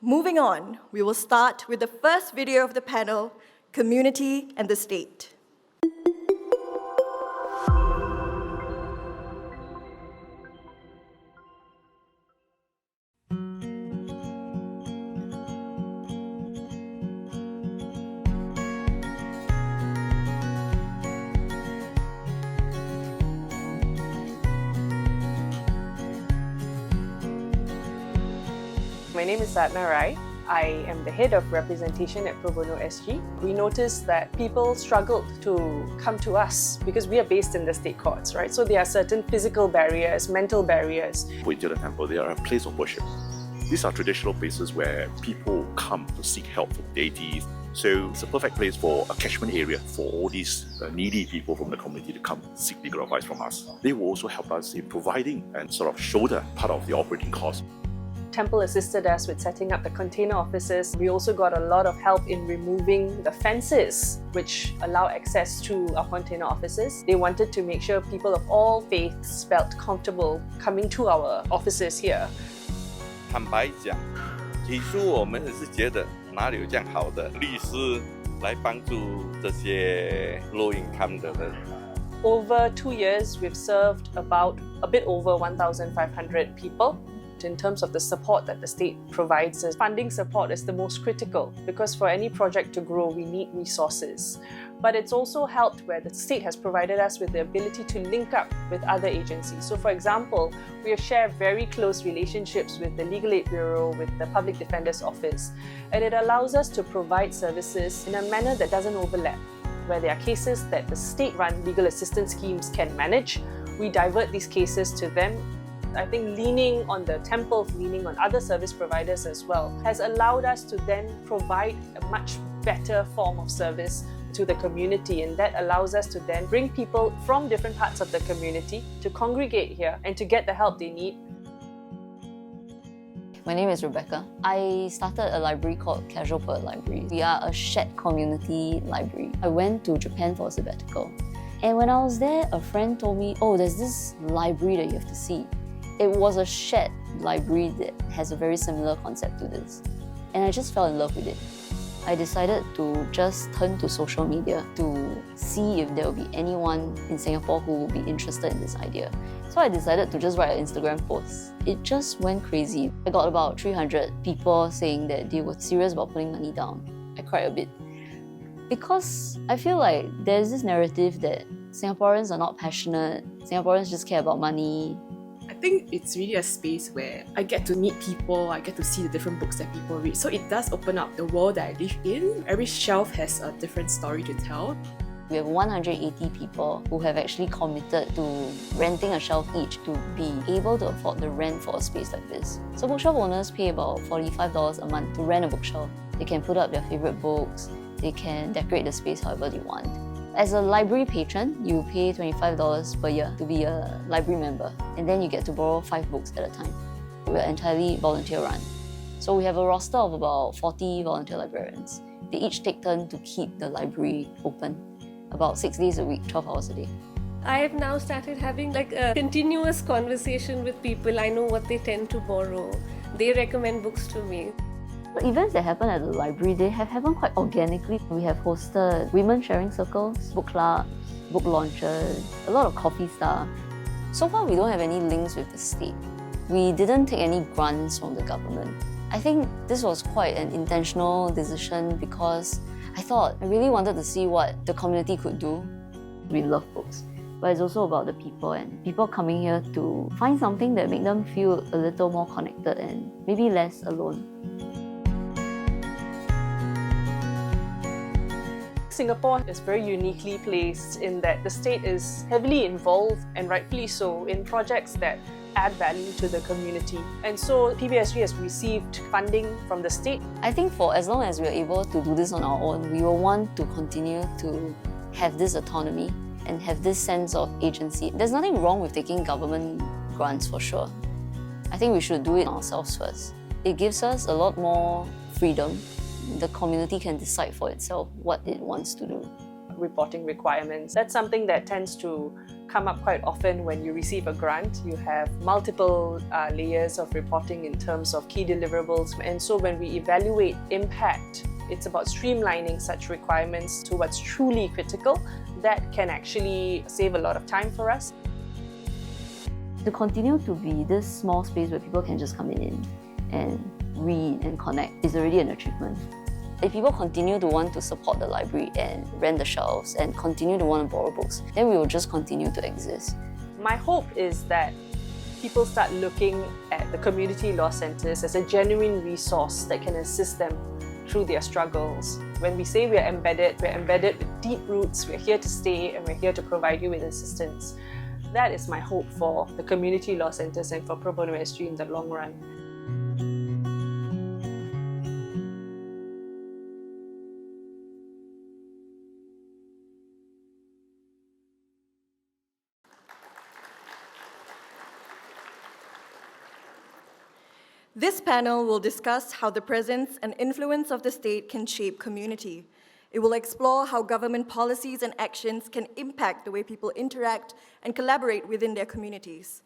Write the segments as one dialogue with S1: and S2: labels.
S1: Moving on, we will start with the first video of the panel, Community and the State.
S2: My name is Sadna Rai. I am the head of representation at Pro Bono SG. We noticed that people struggled to come to us because we are based in the state courts, right? So there are certain physical barriers, mental barriers.
S3: Into the temple, they are a place of worship. These are traditional places where people come to seek help from deities. So it's a perfect place for a catchment area for all these needy people from the community to come seek legal advice from us. They will also help us in providing and sort of shoulder part of the operating cost.
S2: Temple assisted us with setting up the container offices. We also got a lot of help in removing the fences which allow access to our container offices. They wanted to make sure people of all faiths felt comfortable coming to our offices here.
S4: 坦白讲，起初我们也是觉得哪里有这样好的律师来帮助这些 low income 的人。
S2: Over 2 years, we've served about a bit over 1,500 people. In terms of the support that the state provides us, funding support is the most critical because for any project to grow, we need resources. But it's also helped where the state has provided us with the ability to link up with other agencies. So for example, we share very close relationships with the Legal Aid Bureau, with the Public Defender's Office, and it allows us to provide services in a manner that doesn't overlap. Where there are cases that the state-run legal assistance schemes can manage, we divert these cases to them. I think leaning on the temples, leaning on other service providers as well, has allowed us to then provide a much better form of service to the community, and that allows us to then bring people from different parts of the community to congregate here and to get the help they need.
S5: My name is Rebecca. I started a library called Casual Poet Library. We are a shared community library. I went to Japan for a sabbatical, and when I was there, a friend told me, oh, there's this library that you have to see. It was a shared library that has a very similar concept to this. And I just fell in love with it. I decided to just turn to social media to see if there will be anyone in Singapore who will be interested in this idea. So I decided to just write an Instagram post. It just went crazy. I got about 300 people saying that they were serious about putting money down. I cried a bit. Because I feel like there's this narrative that Singaporeans are not passionate, Singaporeans just care about money.
S6: I think it's really a space where I get to meet people, I get to see the different books that people read. So it does open up the world that I live in. Every shelf has a different story to tell.
S5: We have 180 people who have actually committed to renting a shelf each to be able to afford the rent for a space like this. So bookshelf owners pay about $45 a month to rent a bookshelf. They can put up their favourite books, they can decorate the space however they want. As a library patron, you pay $25 per year to be a library member, and then you get to borrow 5 books at a time. We're entirely volunteer run. So we have a roster of about 40 volunteer librarians. They each take turn to keep the library open, about 6 days a week, 12 hours a day.
S7: I have now started having like a continuous conversation with people. I know what they tend to borrow. They recommend books to me.
S5: The events that happen at the library, they have happened quite organically. We have hosted women sharing circles, book clubs, book launches, a lot of coffee stuff. So far, we don't have any links with the state. We didn't take any grants from the government. I think this was quite an intentional decision because I thought I really wanted to see what the community could do. We love books, but it's also about the people and people coming here to find something that make them feel a little more connected and maybe less alone.
S2: Singapore is very uniquely placed in that the state is heavily involved, and rightfully so, in projects that add value to the community. And so PBSG has received funding from the state.
S5: I think for as long as we are able to do this on our own, we will want to continue to have this autonomy and have this sense of agency. There's nothing wrong with taking government grants for sure. I think we should do it ourselves first. It gives us a lot more freedom. The community can decide for itself what it wants to do.
S2: reporting requirements. That's something that tends to come up quite often when you receive a grant. You have multiple layers of reporting in terms of key deliverables, and so when we evaluate impact, it's about streamlining such requirements to what's truly critical. That can actually save a lot of time for us.
S5: To continue to be this small space where people can just come in and read and connect is already an achievement. If people continue to want to support the library and rent the shelves and continue to want to borrow books, then we will just continue to exist.
S2: My hope is that people start looking at the community law centres as a genuine resource that can assist them through their struggles. When we say we're embedded with deep roots, we're here to stay, and we're here to provide you with assistance. That is my hope for the community law centres and for Pro Bono SG in the long run.
S1: This panel will discuss how the presence and influence of the state can shape community. It will explore how government policies and actions can impact the way people interact and collaborate within their communities.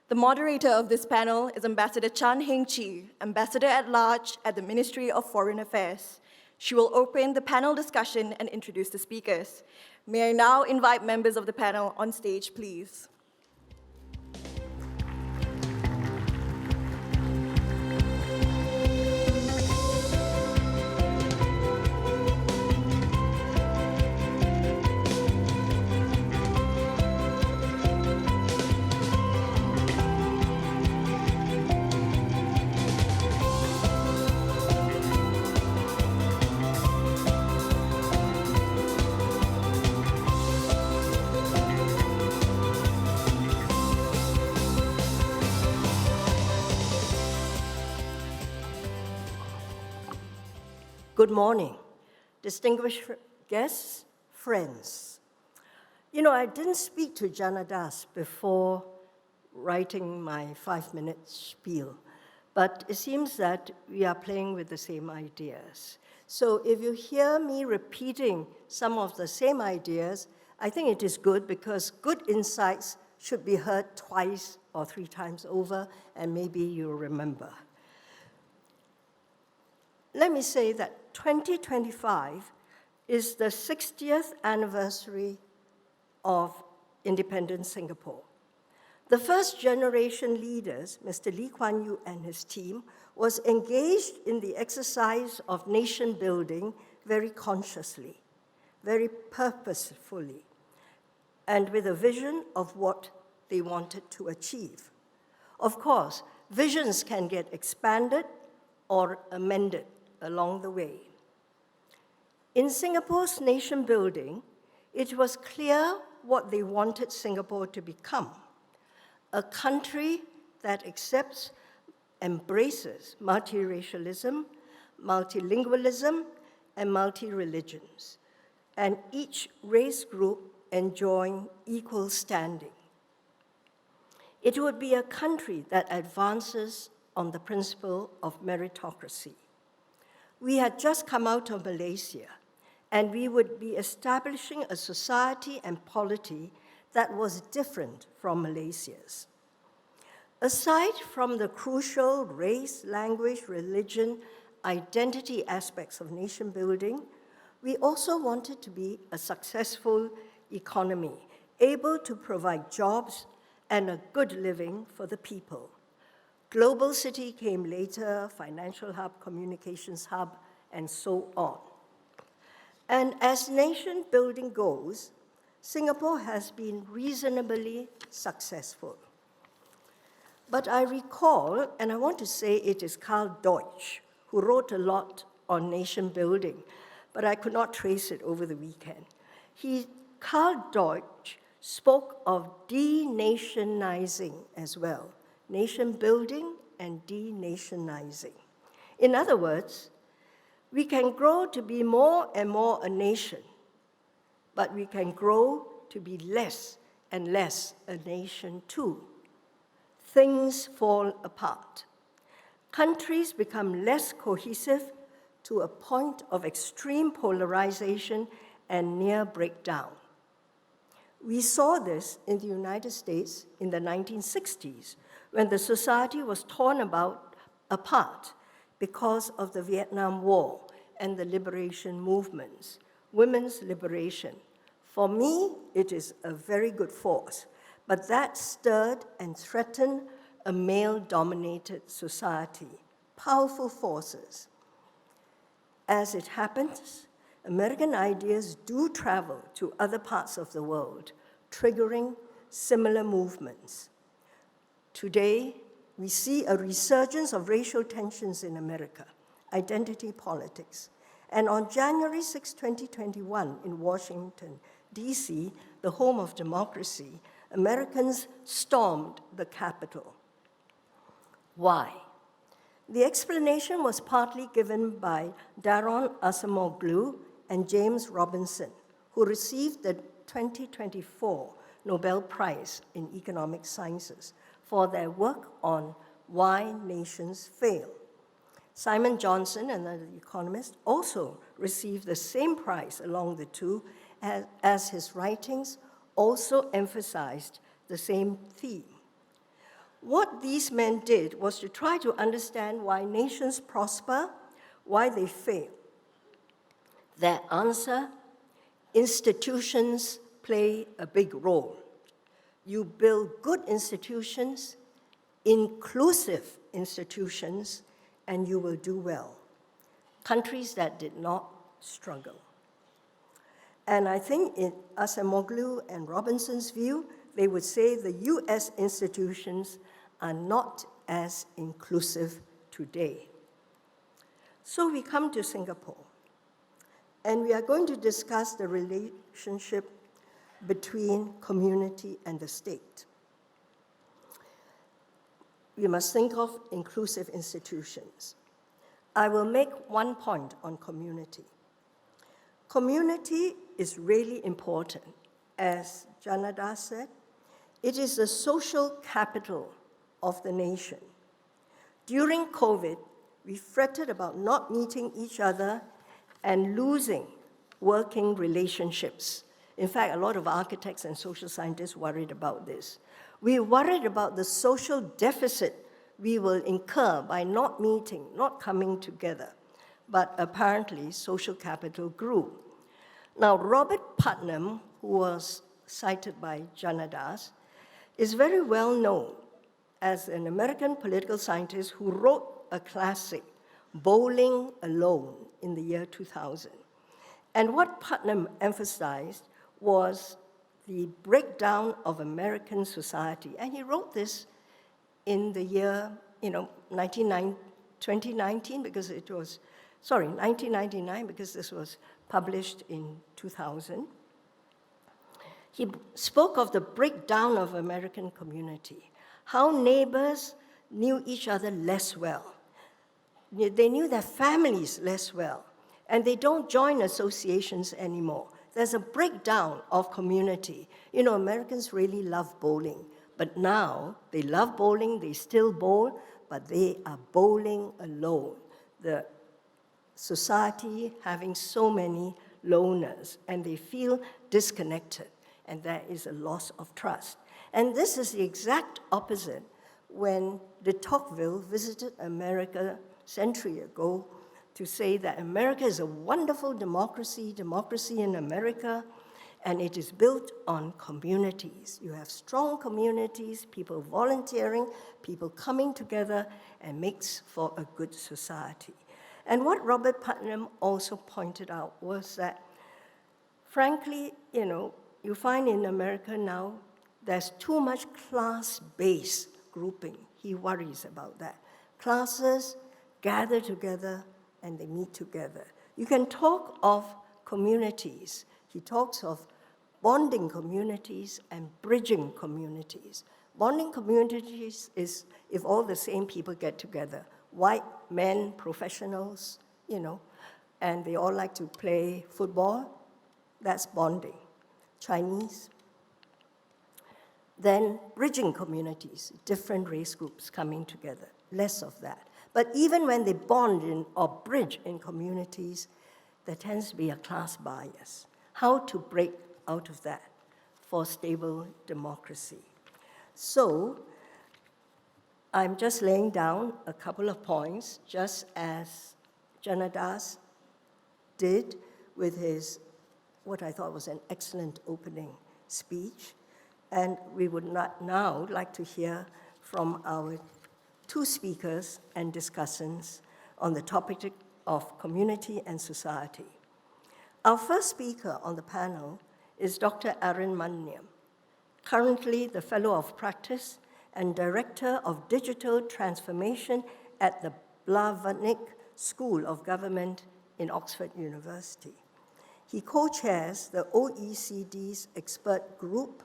S1: The moderator of this panel is Ambassador Chan Heng Chi, Ambassador at Large at the Ministry of Foreign Affairs. She will open the panel discussion and introduce the speakers. May I now invite members of the panel on stage, please.
S8: Good morning, distinguished guests, friends. You know, I didn't speak to Janadas before writing my 5-minute spiel, but it seems that we are playing with the same ideas. So if you hear me repeating some of the same ideas, I think it is good, because good insights should be heard twice or 3 times over, and maybe you'll remember. Let me say that 2025 is the 60th anniversary of independent Singapore. The first generation leaders, Mr. Lee Kuan Yew and his team, was engaged in the exercise of nation building very consciously, very purposefully, and with a vision of what they wanted to achieve. Of course, visions can get expanded or amended along the way. In Singapore's nation building, it was clear what they wanted Singapore to become: a country that accepts, embraces multiracialism, multilingualism, and multi-religions, and each race group enjoying equal standing. It would be a country that advances on the principle of meritocracy. We had just come out of Malaysia, and we would be establishing a society and polity that was different from Malaysia's. Aside from the crucial race, language, religion, identity aspects of nation building, we also wanted to be a successful economy, able to provide jobs and a good living for the people. Global city came later, financial hub, communications hub, and so on. And as nation building goes, Singapore has been reasonably successful. But I recall, and I want to say it is Karl Deutsch, who wrote a lot on nation building, but I could not trace it over the weekend. Karl Deutsch spoke of denationizing as well, nation building and denationizing. In other words, we can grow to be more and more a nation, but we can grow to be less and less a nation too. Things fall apart. Countries become less cohesive to a point of extreme polarization and near breakdown. We saw this in the United States in the 1960s, when the society was torn apart because of the Vietnam War and the liberation movements, women's liberation. For me, it is a very good force, but that stirred and threatened a male-dominated society, powerful forces. As it happens, American ideas do travel to other parts of the world, triggering similar movements. Today, we see a resurgence of racial tensions in America, identity politics. And on January 6, 2021, in Washington, D.C., the home of democracy, Americans stormed the Capitol. Why? The explanation was partly given by Daron Acemoglu and James Robinson, who received the 2024 Nobel Prize in Economic Sciences for their work on why nations fail. Simon Johnson, another economist, also received the same prize along the two, as his writings also emphasized the same theme. What these men did was to try to understand why nations prosper, why they fail. Their answer: institutions play a big role. You build good institutions, inclusive institutions, and you will do well. Countries that did not struggle. And I think in Acemoglu and Robinson's view, they would say the US institutions are not as inclusive today. So we come to Singapore, and we are going to discuss the relationship between community and the state. We must think of inclusive institutions. I will make one point on community. Community is really important. As Janada said, it is the social capital of the nation. During COVID, we fretted about not meeting each other and losing working relationships. In fact, a lot of architects and social scientists worried about this. We worried about the social deficit we will incur by not meeting, not coming together. But apparently, social capital grew. Now, Robert Putnam, who was cited by Janadas, is very well known as an American political scientist who wrote a classic, Bowling Alone, in the year 2000. And what Putnam emphasized was the breakdown of American society. And he wrote this in the year, 2019, because it was, 1999, because this was published in 2000. He spoke of the breakdown of American community, how neighbors knew each other less well. They knew their families less well, and they don't join associations anymore. There's a breakdown of community. Americans really love bowling, but now they love bowling, they still bowl, but they are bowling alone. The society having so many loners, and they feel disconnected, and there is a loss of trust. And this is the exact opposite when de Tocqueville visited America a century ago to say that America is a wonderful democracy in America, and it is built on communities. You have strong communities, people volunteering, people coming together, and makes for a good society. And what Robert Putnam also pointed out was that, frankly, you find in America now, there's too much class-based grouping. He worries about that. Classes gather together and they meet together. You can talk of communities. He talks of bonding communities and bridging communities. Bonding communities is if all the same people get together. White men, professionals, and they all like to play football. That's bonding. Chinese. Then bridging communities, different race groups coming together, less of that. But even when they bond or bridge in communities, there tends to be a class bias. how to break out of that for stable democracy. So I'm just laying down a couple of points, just as Janadas did with his, what I thought was an excellent opening speech. And we would now like to hear from our two speakers and discussants on the topic of community and society. Our first speaker on the panel is Dr. Reimagining, currently the Fellow of Practice and Director of Digital Transformation at the Pragmatic School of Government in Oxford University. He co-chairs the OECD's expert group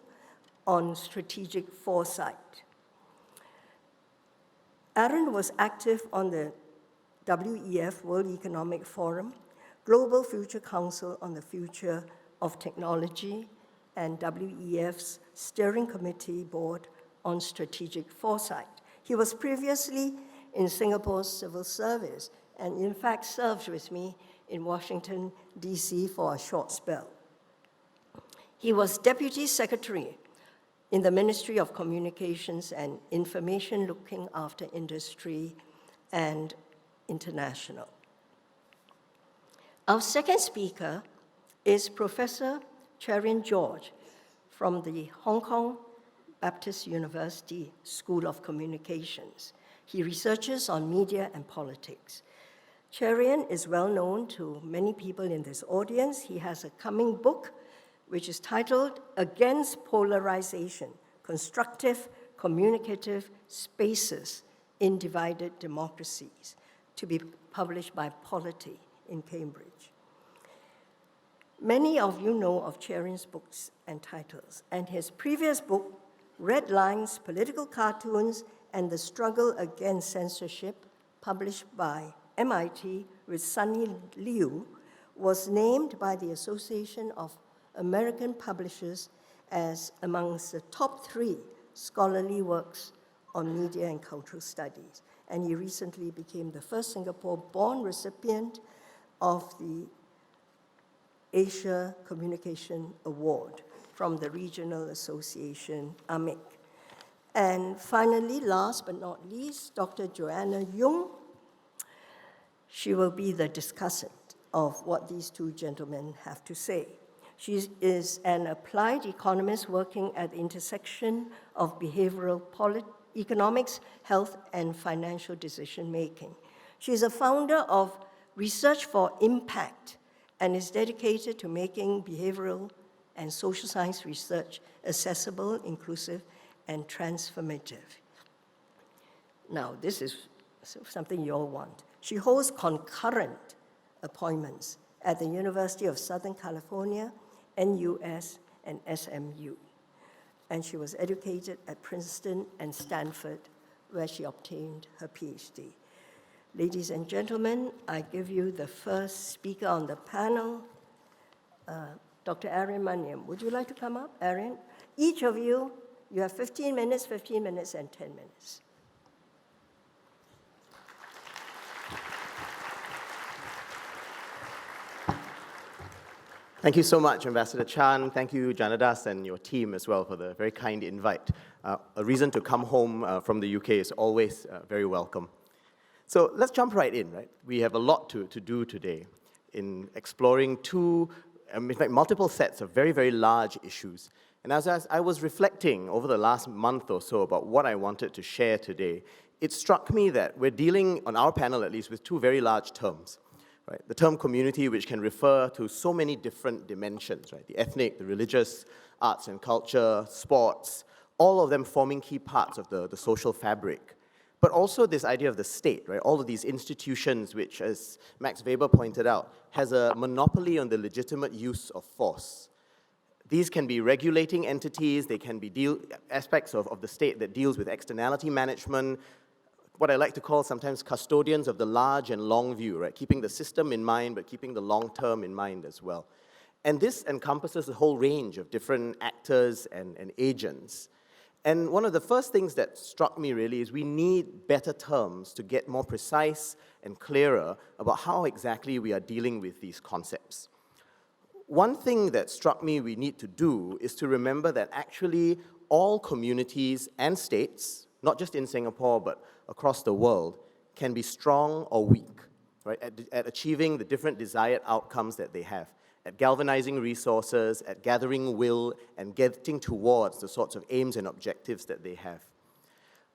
S8: on strategic foresight. Aaron was active on the WEF, World Economic Forum, Global Future Council on the Future of Technology, and WEF's Steering Committee Board on Strategic Foresight. He was previously in Singapore's civil service and in fact served with me in Washington, DC for a short spell. He was Deputy Secretary in the Ministry of Communications and Information, looking after industry and international. Our second speaker is Professor Cherian George from the Hong Kong Baptist University School of Communications. He researches on media and politics. Cherian is well known to many people in this audience. He has a coming book which is titled Against Polarization, Constructive, Communicative Spaces in Divided Democracies, to be published by Polity in Cambridge. Many of you know of Cherian's books and titles, and his previous book, Red Lines, Political Cartoons, and the Struggle Against Censorship, published by MIT with Sunny Liu, was named by the Association of American Publishers as amongst the top 3 scholarly works on media and cultural studies. And he recently became the first Singapore-born recipient of the Asia Communication Award from the Regional Association, AMIC. And finally, last but not least, Dr. Joanna Jung. She will be the discussant of what these two gentlemen have to say. She is an applied economist working at the intersection of behavioral economics, health, and financial decision-making. She is a founder of Research for Impact and is dedicated to making behavioral and social science research accessible, inclusive, and transformative. Now, this is something you all want. She holds concurrent appointments at the University of Southern California, NUS, and SMU. And she was educated at Princeton and Stanford, where she obtained her PhD. Ladies and gentlemen, I give you the first speaker on the panel, Dr. Reimagining. Would you like to come up, Aaron? Each of you, you have 15 minutes, and 10 minutes.
S9: Thank you so much, Ambassador Chan. Thank you, Janadas, and your team as well for the very kind invite. A reason to come home from the UK is always very welcome. So let's jump right in, right? We have a lot to do today in exploring multiple sets of very, very large issues. And as I was reflecting over the last month or so about what I wanted to share today, it struck me that we're dealing, on our panel at least, with 2 very large terms. Right? The term community, which can refer to so many different dimensions, right? The ethnic, the religious, arts and culture, sports, all of them forming key parts of the social fabric. But also this idea of the state, right? All of these institutions which, as Max Weber pointed out, has a monopoly on the legitimate use of force. These can be regulating entities, they can be aspects of the state that deals with externality management, what I like to call sometimes custodians of the large and long view, right? Keeping the system in mind, but keeping the long term in mind as well. And this encompasses a whole range of different actors and agents. And one of the first things that struck me really is we need better terms to get more precise and clearer about how exactly we are dealing with these concepts. one thing that struck me we need to do is to remember that actually all communities and states, not just in Singapore but across the world, can be strong or weak, right, at achieving the different desired outcomes that they have, at galvanizing resources, at gathering will, and getting towards the sorts of aims and objectives that they have.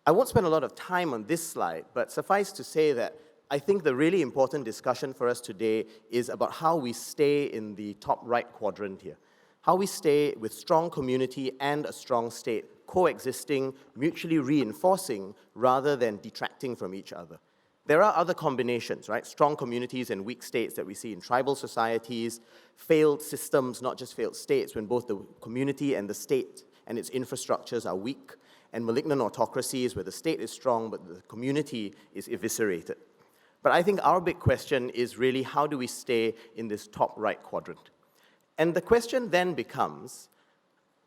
S9: I won't spend a lot of time on this slide, but suffice to say that I think the really important discussion for us today is about how we stay in the top right quadrant here. How we stay with strong community and a strong state, coexisting, mutually reinforcing, rather than detracting from each other. There are other combinations, right? Strong communities and weak states that we see in tribal societies, failed systems, not just failed states, when both the community and the state and its infrastructures are weak, and malignant autocracies where the state is strong but the community is eviscerated. But I think our big question is really, how do we stay in this top right quadrant? And the question then becomes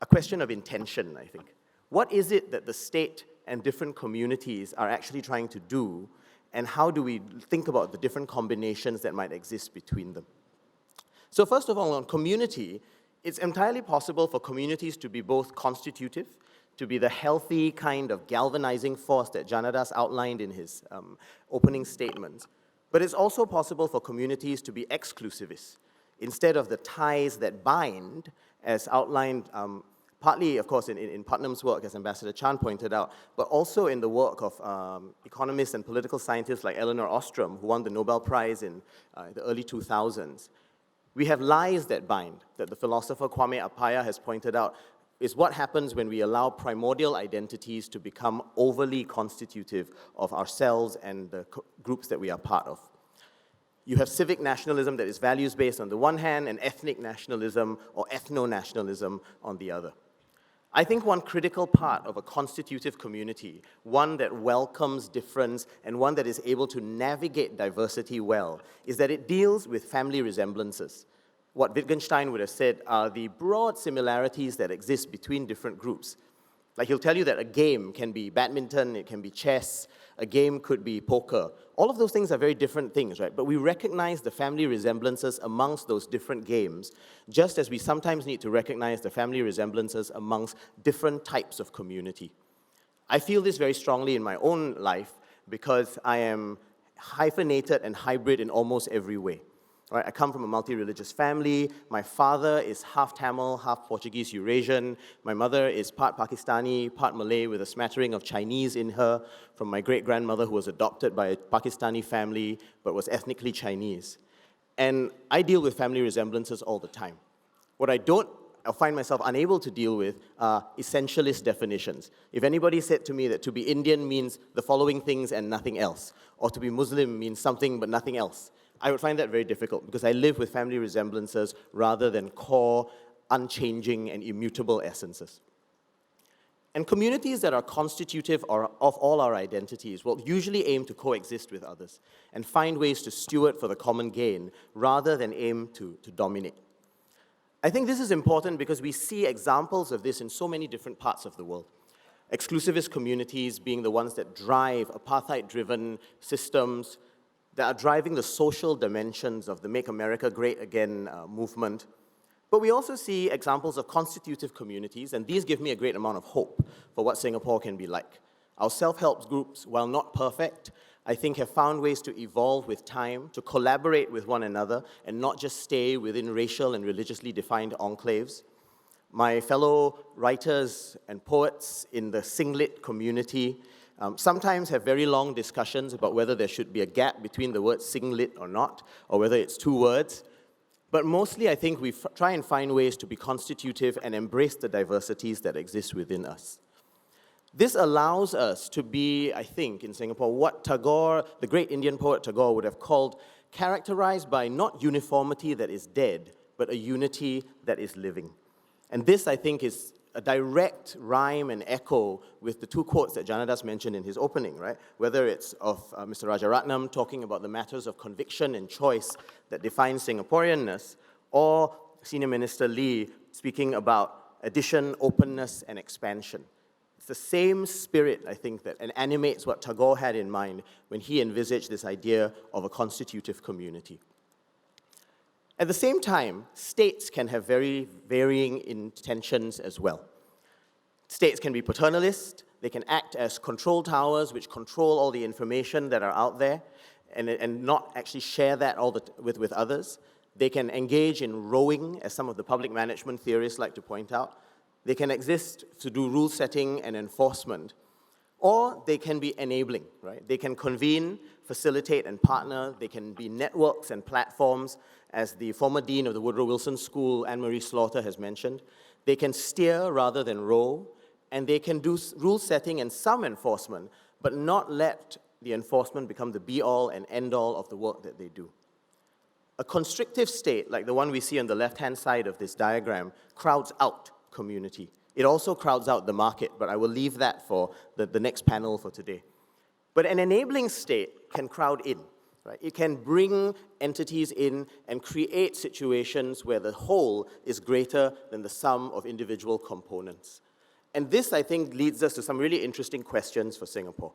S9: a question of intention, I think. What is it that the state and different communities are actually trying to do, and how do we think about the different combinations that might exist between them? So first of all, on community, it's entirely possible for communities to be both constitutive, to be the healthy kind of galvanizing force that Janadas outlined in his opening statements. But it's also possible for communities to be exclusivist. Instead of the ties that bind, as outlined partly, of course, in Putnam's work, as Ambassador Chan pointed out, but also in the work of economists and political scientists like Elinor Ostrom, who won the Nobel Prize in the early 2000s. We have lies that bind, that the philosopher Kwame Appiah has pointed out, is what happens when we allow primordial identities to become overly constitutive of ourselves and the groups that we are part of. You have civic nationalism that is values-based on the one hand, and ethnic nationalism or ethno-nationalism on the other. I think one critical part of a constitutive community, one that welcomes difference and one that is able to navigate diversity well, is that it deals with family resemblances. What Wittgenstein would have said are the broad similarities that exist between different groups. Like, he'll tell you that a game can be badminton, it can be chess, a game could be poker. All of those things are very different things, right? But we recognize the family resemblances amongst those different games, just as we sometimes need to recognize the family resemblances amongst different types of community. I feel this very strongly in my own life because I am hyphenated and hybrid in almost every way. Right, I come from a multi-religious family. My father is half Tamil, half Portuguese Eurasian. My mother is part Pakistani, part Malay with a smattering of Chinese in her, from my great-grandmother who was adopted by a Pakistani family but was ethnically Chinese. And I deal with family resemblances all the time. What I find myself unable to deal with are essentialist definitions. If anybody said to me that to be Indian means the following things and nothing else, or to be Muslim means something but nothing else, I would find that very difficult because I live with family resemblances rather than core, unchanging, and immutable essences. And communities that are constitutive of all our identities will usually aim to coexist with others and find ways to steward for the common gain rather than aim to dominate. I think this is important because we see examples of this in so many different parts of the world. Exclusivist communities being the ones that drive apartheid-driven systems, that are driving the social dimensions of the Make America Great Again movement. But we also see examples of constitutive communities, and these give me a great amount of hope for what Singapore can be like. Our self-help groups, while not perfect, I think have found ways to evolve with time, to collaborate with one another, and not just stay within racial and religiously defined enclaves. My fellow writers and poets in the Singlit community sometimes have very long discussions about whether there should be a gap between the word singlit or not, or whether it's two words. But mostly, I think we try and find ways to be constitutive and embrace the diversities that exist within us. This allows us to be, I think, in Singapore, what Tagore, the great Indian poet Tagore, would have called characterized by not uniformity that is dead, but a unity that is living. And this, I think, is a direct rhyme and echo with the two quotes that Janadas mentioned in his opening, right? Whether it's of Mr. Rajaratnam talking about the matters of conviction and choice that define Singaporeanness, or Senior Minister Lee speaking about addition, openness, and expansion. It's the same spirit, I think, that animates what Tagore had in mind when he envisaged this idea of a constitutive community. At the same time, states can have very varying intentions as well. States can be paternalist, they can act as control towers which control all the information that are out there and not actually share that with others. They can engage in rowing, as some of the public management theorists like to point out. They can exist to do rule setting and enforcement. Or they can be enabling, right? They can convene, facilitate, and partner. They can be networks and platforms, as the former dean of the Woodrow Wilson School, Anne-Marie Slaughter, has mentioned. They can steer rather than row, and they can do rule setting and some enforcement, but not let the enforcement become the be-all and end-all of the work that they do. A constrictive state, like the one we see on the left-hand side of this diagram, crowds out community. It also crowds out the market, but I will leave that for the next panel for today. But an enabling state can crowd in, right? It can bring entities in and create situations where the whole is greater than the sum of individual components. And this, I think, leads us to some really interesting questions for Singapore.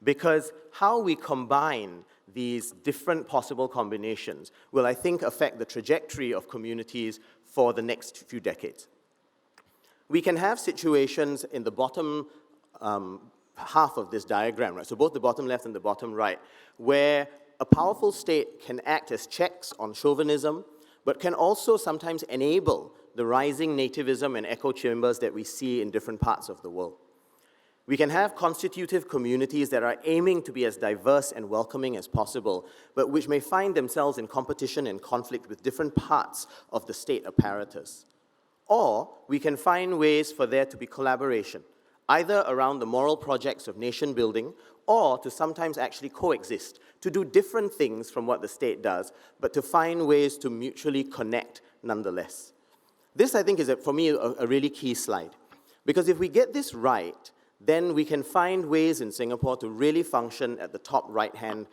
S9: Because how we combine these different possible combinations will, I think, affect the trajectory of communities for the next few decades. We can have situations in the bottom half of this diagram, right? So both the bottom left and the bottom right, where a powerful state can act as checks on chauvinism, but can also sometimes enable the rising nativism and echo chambers that we see in different parts of the world. We can have constitutive communities that are aiming to be as diverse and welcoming as possible, but which may find themselves in competition and conflict with different parts of the state apparatus. Or we can find ways for there to be collaboration, either around the moral projects of nation building, or to sometimes actually coexist, to do different things from what the state does, but to find ways to mutually connect nonetheless. This, I think, is, for me, a really key slide. Because if we get this right, then we can find ways in Singapore to really function at the top right-hand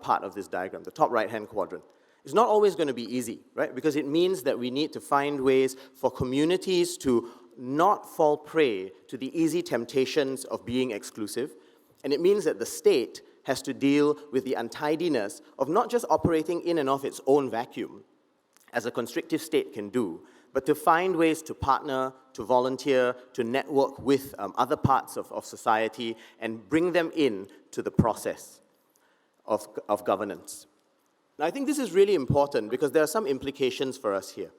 S9: part of this diagram, the top right-hand quadrant. It's not always going to be easy, right? Because it means that we need to find ways for communities to not fall prey to the easy temptations of being exclusive. And it means that the state has to deal with the untidiness of not just operating in and of its own vacuum, as a constrictive state can do, but to find ways to partner, to volunteer, to network with other parts of society and bring them in to the process of governance. Now, I think this is really important because there are some implications for us here.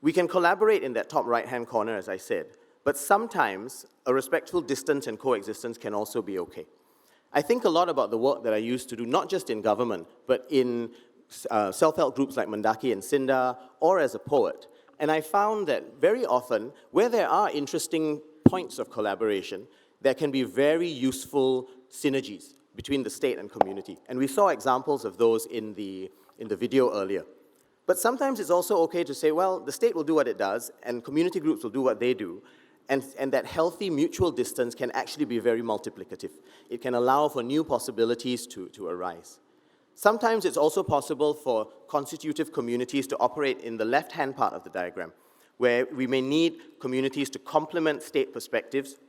S9: We can collaborate in that top right-hand corner, as I said, but sometimes a respectful distance and coexistence can also be okay. I think a lot about the work that I used to do, not just in government, but in self-help groups like Mendaki and Sinda, or as a poet. And I found that very often, where there are interesting points of collaboration, there can be very useful synergies between the state and community. And we saw examples of those in the video earlier. But sometimes it's also okay to say, well, the state will do what it does, and community groups will do what they do, and that healthy mutual distance can actually be very multiplicative. It can allow for new possibilities to arise. Sometimes it's also possible for constitutive communities to operate in the left-hand part of the diagram, where we may need communities to complement state perspectives,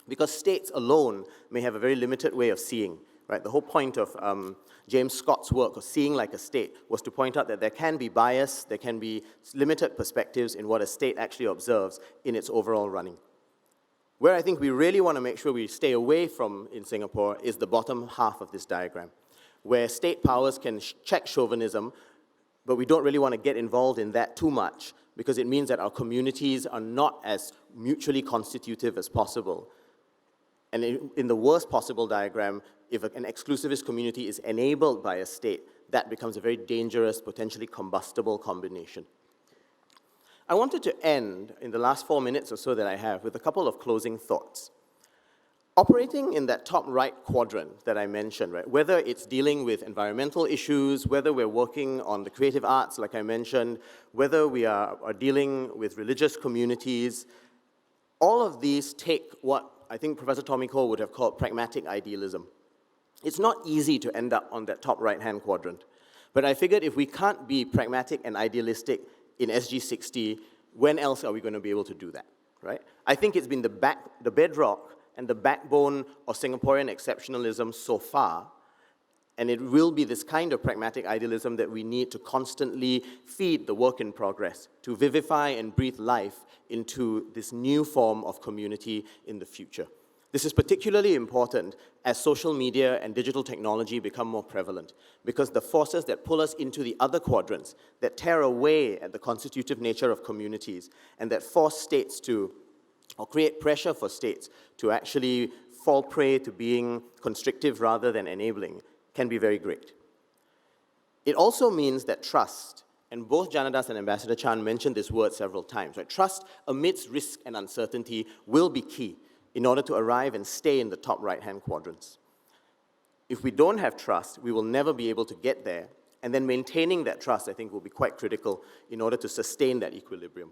S9: because states alone may have a very limited way of seeing, right? The whole point of James Scott's work of Seeing Like a State was to point out that there can be bias, there can be limited perspectives in what a state actually observes in its overall running. Where I think we really want to make sure we stay away from in Singapore is the bottom half of this diagram, where state powers can check chauvinism, but we don't really want to get involved in that too much because it means that our communities are not as mutually constitutive as possible. And in the worst possible diagram, if an exclusivist community is enabled by a state, that becomes a very dangerous, potentially combustible combination. I wanted to end, in the last 4 minutes or so that I have, with a couple of closing thoughts. Operating in that top right quadrant that I mentioned, right, whether it's dealing with environmental issues, whether we're working on the creative arts, like I mentioned, whether we are dealing with religious communities, all of these take what I think Professor Tommy Cole would have called pragmatic idealism. It's not easy to end up on that top right-hand quadrant. But I figured if we can't be pragmatic and idealistic in SG60, when else are we going to be able to do that, right? I think it's been the bedrock and the backbone of Singaporean exceptionalism so far. And it will be this kind of pragmatic idealism that we need to constantly feed the work in progress, to vivify and breathe life into this new form of community in the future. This is particularly important as social media and digital technology become more prevalent, because the forces that pull us into the other quadrants, that tear away at the constitutive nature of communities, and that force states to, or create pressure for states to actually fall prey to being constrictive rather than enabling, can be very great. It also means that trust, and both Janadas and Ambassador Chan mentioned this word several times, right? Trust amidst risk and uncertainty will be key in order to arrive and stay in the top right-hand quadrants. If we don't have trust, we will never be able to get there, and then maintaining that trust, I think, will be quite critical in order to sustain that equilibrium.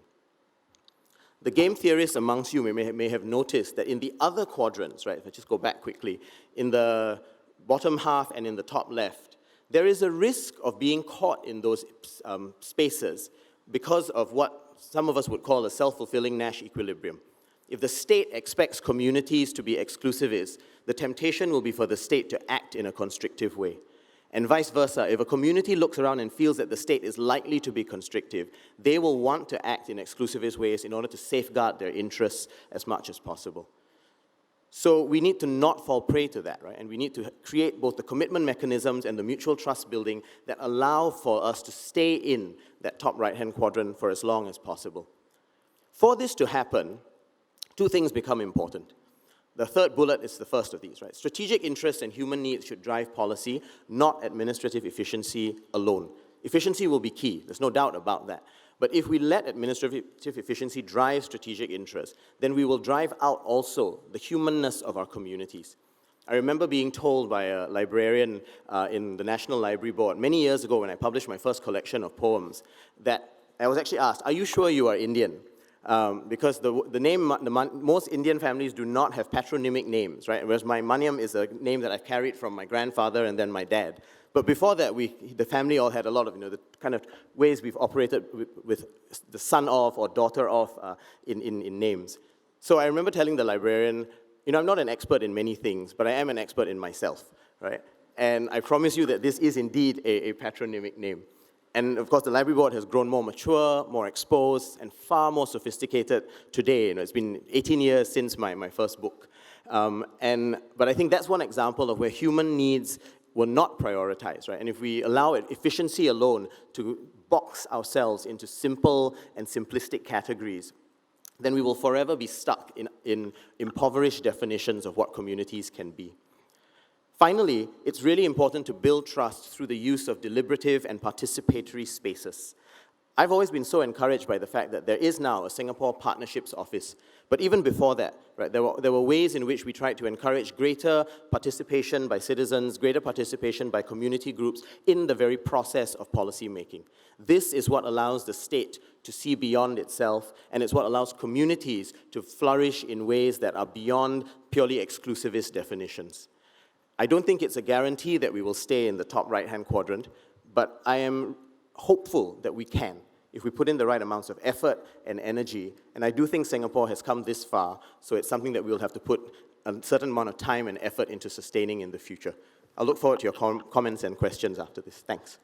S9: The game theorists amongst you may have noticed that in the other quadrants, right, if I just go back quickly, in the bottom half and in the top left, there is a risk of being caught in those spaces because of what some of us would call a self-fulfilling Nash equilibrium. If the state expects communities to be exclusivist, the temptation will be for the state to act in a constrictive way. And vice versa, if a community looks around and feels that the state is likely to be constrictive, they will want to act in exclusivist ways in order to safeguard their interests as much as possible. So we need to not fall prey to that, right? And we need to create both the commitment mechanisms and the mutual trust building that allow for us to stay in that top right-hand quadrant for as long as possible. For this to happen, two things become important. The third bullet is the first of these, right? Strategic interests and human needs should drive policy, not administrative efficiency alone. Efficiency will be key, there's no doubt about that. But if we let administrative efficiency drive strategic interests, then we will drive out also the humanness of our communities. I remember being told by a librarian in the National Library Board many years ago when I published my first collection of poems that I was actually asked, "Are you sure you are Indian?" Because most Indian families do not have patronymic names, right? Whereas my Maniam is a name that I've carried from my grandfather and then my dad. But before that, the family all had a lot of, the kind of ways we've operated with the son of or daughter of in names. So I remember telling the librarian, I'm not an expert in many things, but I am an expert in myself, right? And I promise you that this is indeed a patronymic name. And of course, the library board has grown more mature, more exposed, and far more sophisticated today. It's been 18 years since my first book. But I think that's one example of where human needs were not prioritized, right? And if we allow efficiency alone to box ourselves into simple and simplistic categories, then we will forever be stuck in impoverished definitions of what communities can be. Finally, it's really important to build trust through the use of deliberative and participatory spaces. I've always been so encouraged by the fact that there is now a Singapore Partnerships Office. But even before that, right, there were ways in which we tried to encourage greater participation by citizens, greater participation by community groups in the very process of policy making. This is what allows the state to see beyond itself, and it's what allows communities to flourish in ways that are beyond purely exclusivist definitions. I don't think it's a guarantee that we will stay in the top right-hand quadrant, but I am hopeful that we can, if we put in the right amounts of effort and energy. And I do think Singapore has come this far, so it's something that we'll have to put a certain amount of time and effort into sustaining in the future. I'll look forward to your comments and questions after this. Thanks.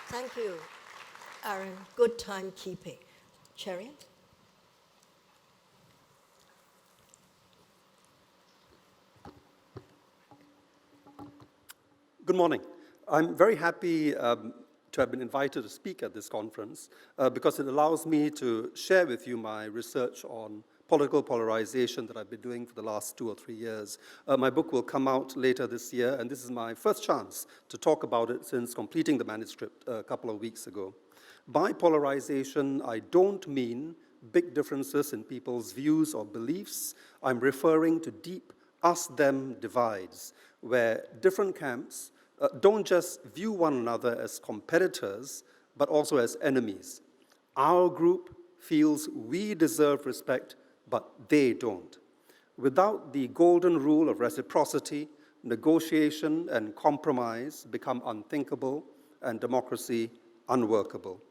S8: Thank you, Aaron. Good timekeeping. Cherian?
S10: Good morning. I'm very happy to have been invited to speak at this conference because it allows me to share with you my research on political polarization that I've been doing for the last 2 or 3 years. My book will come out later this year, and this is my first chance to talk about it since completing the manuscript a couple of weeks ago. By polarization, I don't mean big differences in people's views or beliefs. I'm referring to deep us-them divides, where different camps don't just view one another as competitors, but also as enemies. Our group feels we deserve respect, but they don't. Without the golden rule of reciprocity, negotiation and compromise become unthinkable and democracy unworkable.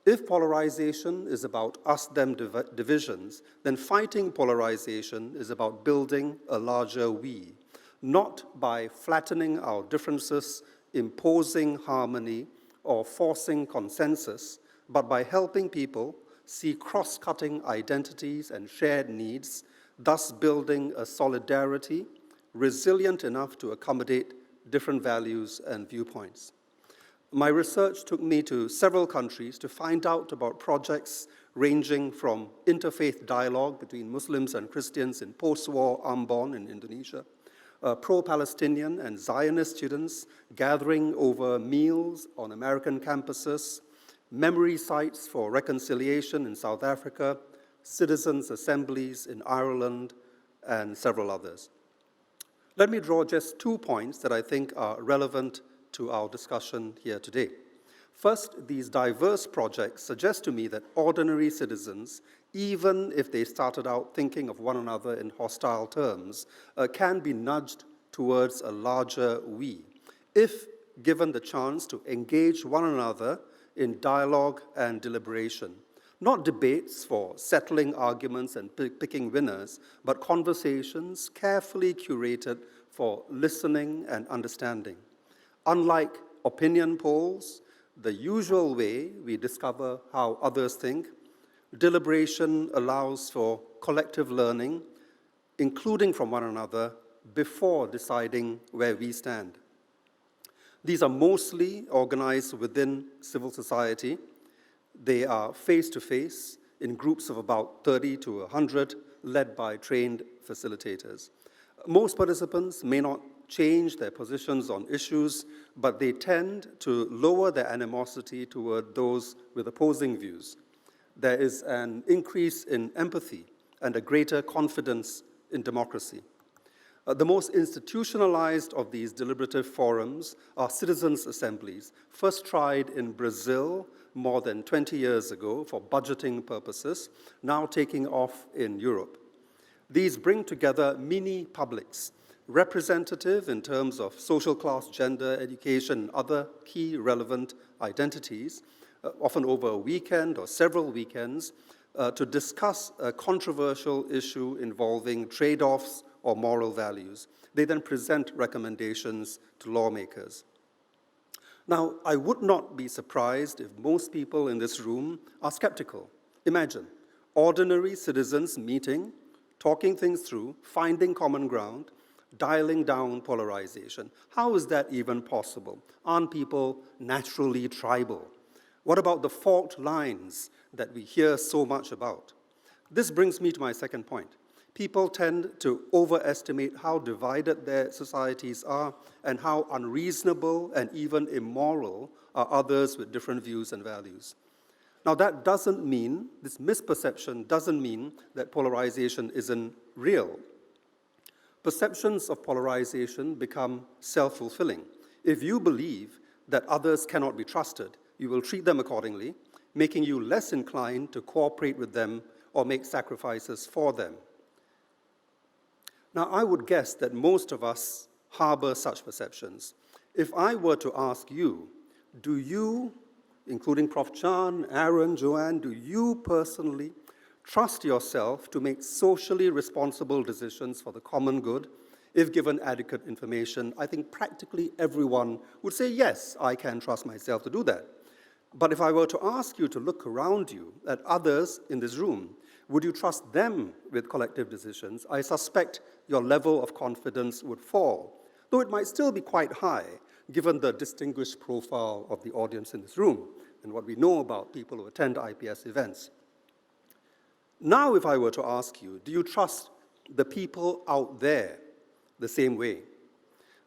S10: If polarization is about us-them divisions, then fighting polarization is about building a larger we, not by flattening our differences, imposing harmony, or forcing consensus, but by helping people see cross-cutting identities and shared needs, thus building a solidarity resilient enough to accommodate different values and viewpoints. My research took me to several countries to find out about projects ranging from interfaith dialogue between Muslims and Christians in post-war Ambon in Indonesia, pro-Palestinian and Zionist students gathering over meals on American campuses, memory sites for reconciliation in South Africa, citizens' assemblies in Ireland, and several others. Let me draw just 2 points that I think are relevant to our discussion here today. First, these diverse projects suggest to me that ordinary citizens, even if they started out thinking of one another in hostile terms, can be nudged towards a larger we, if given the chance to engage one another in dialogue and deliberation. Not debates for settling arguments and picking winners, but conversations carefully curated for listening and understanding. Unlike opinion polls, the usual way we discover how others think, deliberation allows for collective learning, including from one another, before deciding where we stand. These are mostly organized within civil society. They are face-to-face in groups of about 30 to 100, led by trained facilitators. Most participants may not change their positions on issues, but they tend to lower their animosity toward those with opposing views. There is an increase in empathy and a greater confidence in democracy. The most institutionalized of these deliberative forums are citizens' assemblies, first tried in Brazil more than 20 years ago for budgeting purposes, now taking off in Europe. These bring together mini publics, representative in terms of social class, gender, education, and other key relevant identities, often over a weekend or several weekends, to discuss a controversial issue involving trade-offs or moral values. They then present recommendations to lawmakers. Now, I would not be surprised if most people in this room are skeptical. Imagine ordinary citizens meeting, talking things through, finding common ground, dialing down polarization. How is that even possible? Aren't people naturally tribal? What about the fault lines that we hear so much about? This brings me to my second point. People tend to overestimate how divided their societies are and how unreasonable and even immoral are others with different views and values. Now that doesn't mean, this misperception doesn't mean that polarization isn't real. Perceptions of polarization become self-fulfilling. If you believe that others cannot be trusted, you will treat them accordingly, making you less inclined to cooperate with them or make sacrifices for them. Now, I would guess that most of us harbor such perceptions. If I were to ask you, do you, including Prof. Chan, Aaron, Joanne, do you personally trust yourself to make socially responsible decisions for the common good if given adequate information? I think practically everyone would say, yes, I can trust myself to do that. But if I were to ask you to look around you at others in this room, would you trust them with collective decisions? I suspect your level of confidence would fall, though it might still be quite high, given the distinguished profile of the audience in this room and what we know about people who attend IPS events. Now, if I were to ask you, do you trust the people out there the same way?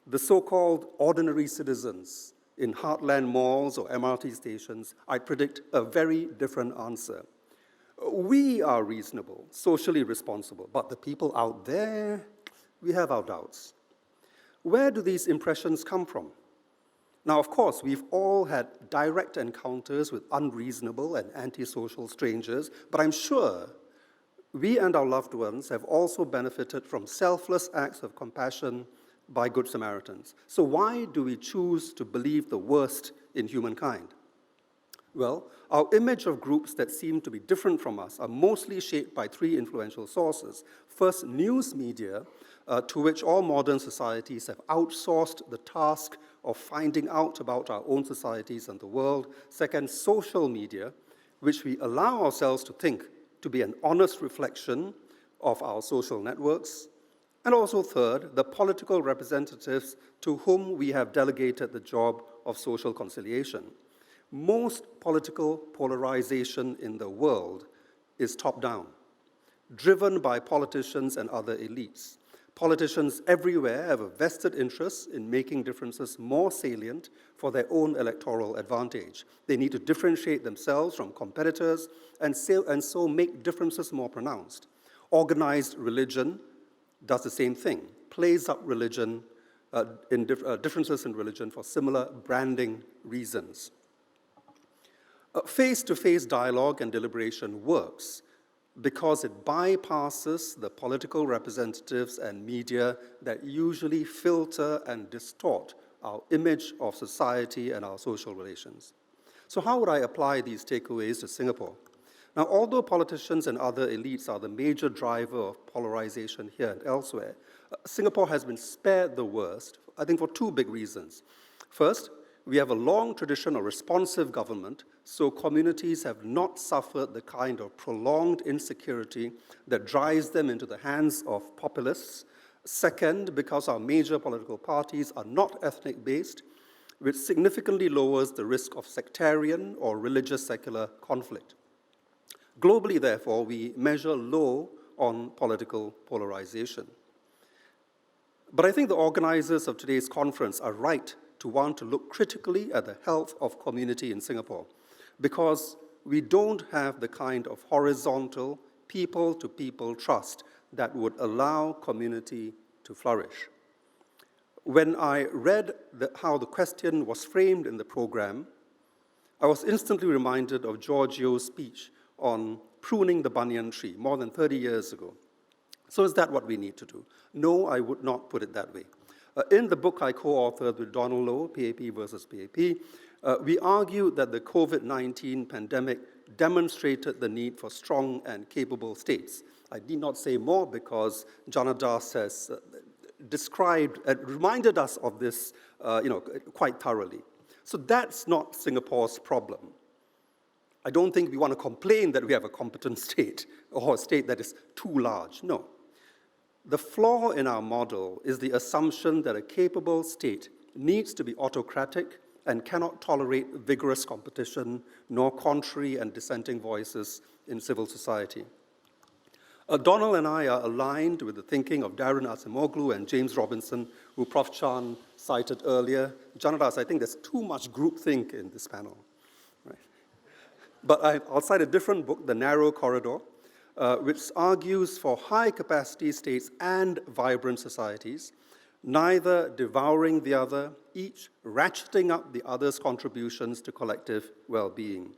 S10: The so-called ordinary citizens in heartland malls or MRT stations, I predict a very different answer. We are reasonable, socially responsible, but the people out there, we have our doubts. Where do these impressions come from? Now, of course, we've all had direct encounters with unreasonable and antisocial strangers, but I'm sure we and our loved ones have also benefited from selfless acts of compassion by Good Samaritans. So why do we choose to believe the worst in humankind? Well, our image of groups that seem to be different from us are mostly shaped by three influential sources. First, news media, to which all modern societies have outsourced the task of finding out about our own societies and the world. Second, social media, which we allow ourselves to think to be an honest reflection of our social networks. And also third, the political representatives to whom we have delegated the job of social conciliation. Most political polarization in the world is top-down, driven by politicians and other elites. Politicians everywhere have a vested interest in making differences more salient for their own electoral advantage. They need to differentiate themselves from competitors and so make differences more pronounced. Organized religion does the same thing, plays up religion, differences in religion for similar branding reasons. Face-to-face dialogue and deliberation works because it bypasses the political representatives and media that usually filter and distort our image of society and our social relations. So how would I apply these takeaways to Singapore? Now, although politicians and other elites are the major driver of polarization here and elsewhere, Singapore has been spared the worst, I think for two big reasons. First, we have a long tradition of responsive government, so communities have not suffered the kind of prolonged insecurity that drives them into the hands of populists. Second, because our major political parties are not ethnic-based, which significantly lowers the risk of sectarian or religious secular conflict. Globally, therefore, we measure low on political polarization. But I think the organizers of today's conference are right to want to look critically at the health of community in Singapore, because we don't have the kind of horizontal, people-to-people trust that would allow community to flourish. When I read how the question was framed in the program, I was instantly reminded of George Yo's speech on pruning the banyan tree more than 30 years ago. So is that what we need to do? No, I would not put it that way. In the book I co-authored with Donald Low, PAP versus PAP, we argued that the COVID-19 pandemic demonstrated the need for strong and capable states. I need not say more because Janadas has reminded us of this quite thoroughly. So that's not Singapore's problem. I don't think we want to complain that we have a competent state or a state that is too large. No. The flaw in our model is the assumption that a capable state needs to be autocratic and cannot tolerate vigorous competition, nor contrary and dissenting voices in civil society. Donald and I are aligned with the thinking of Darren Acemoglu and James Robinson, who Prof. Chan cited earlier. Janadas, I think there's too much groupthink in this panel. Right? But I'll cite a different book, The Narrow Corridor, which argues for high-capacity states and vibrant societies, neither devouring the other, each ratcheting up the other's contributions to collective well-being.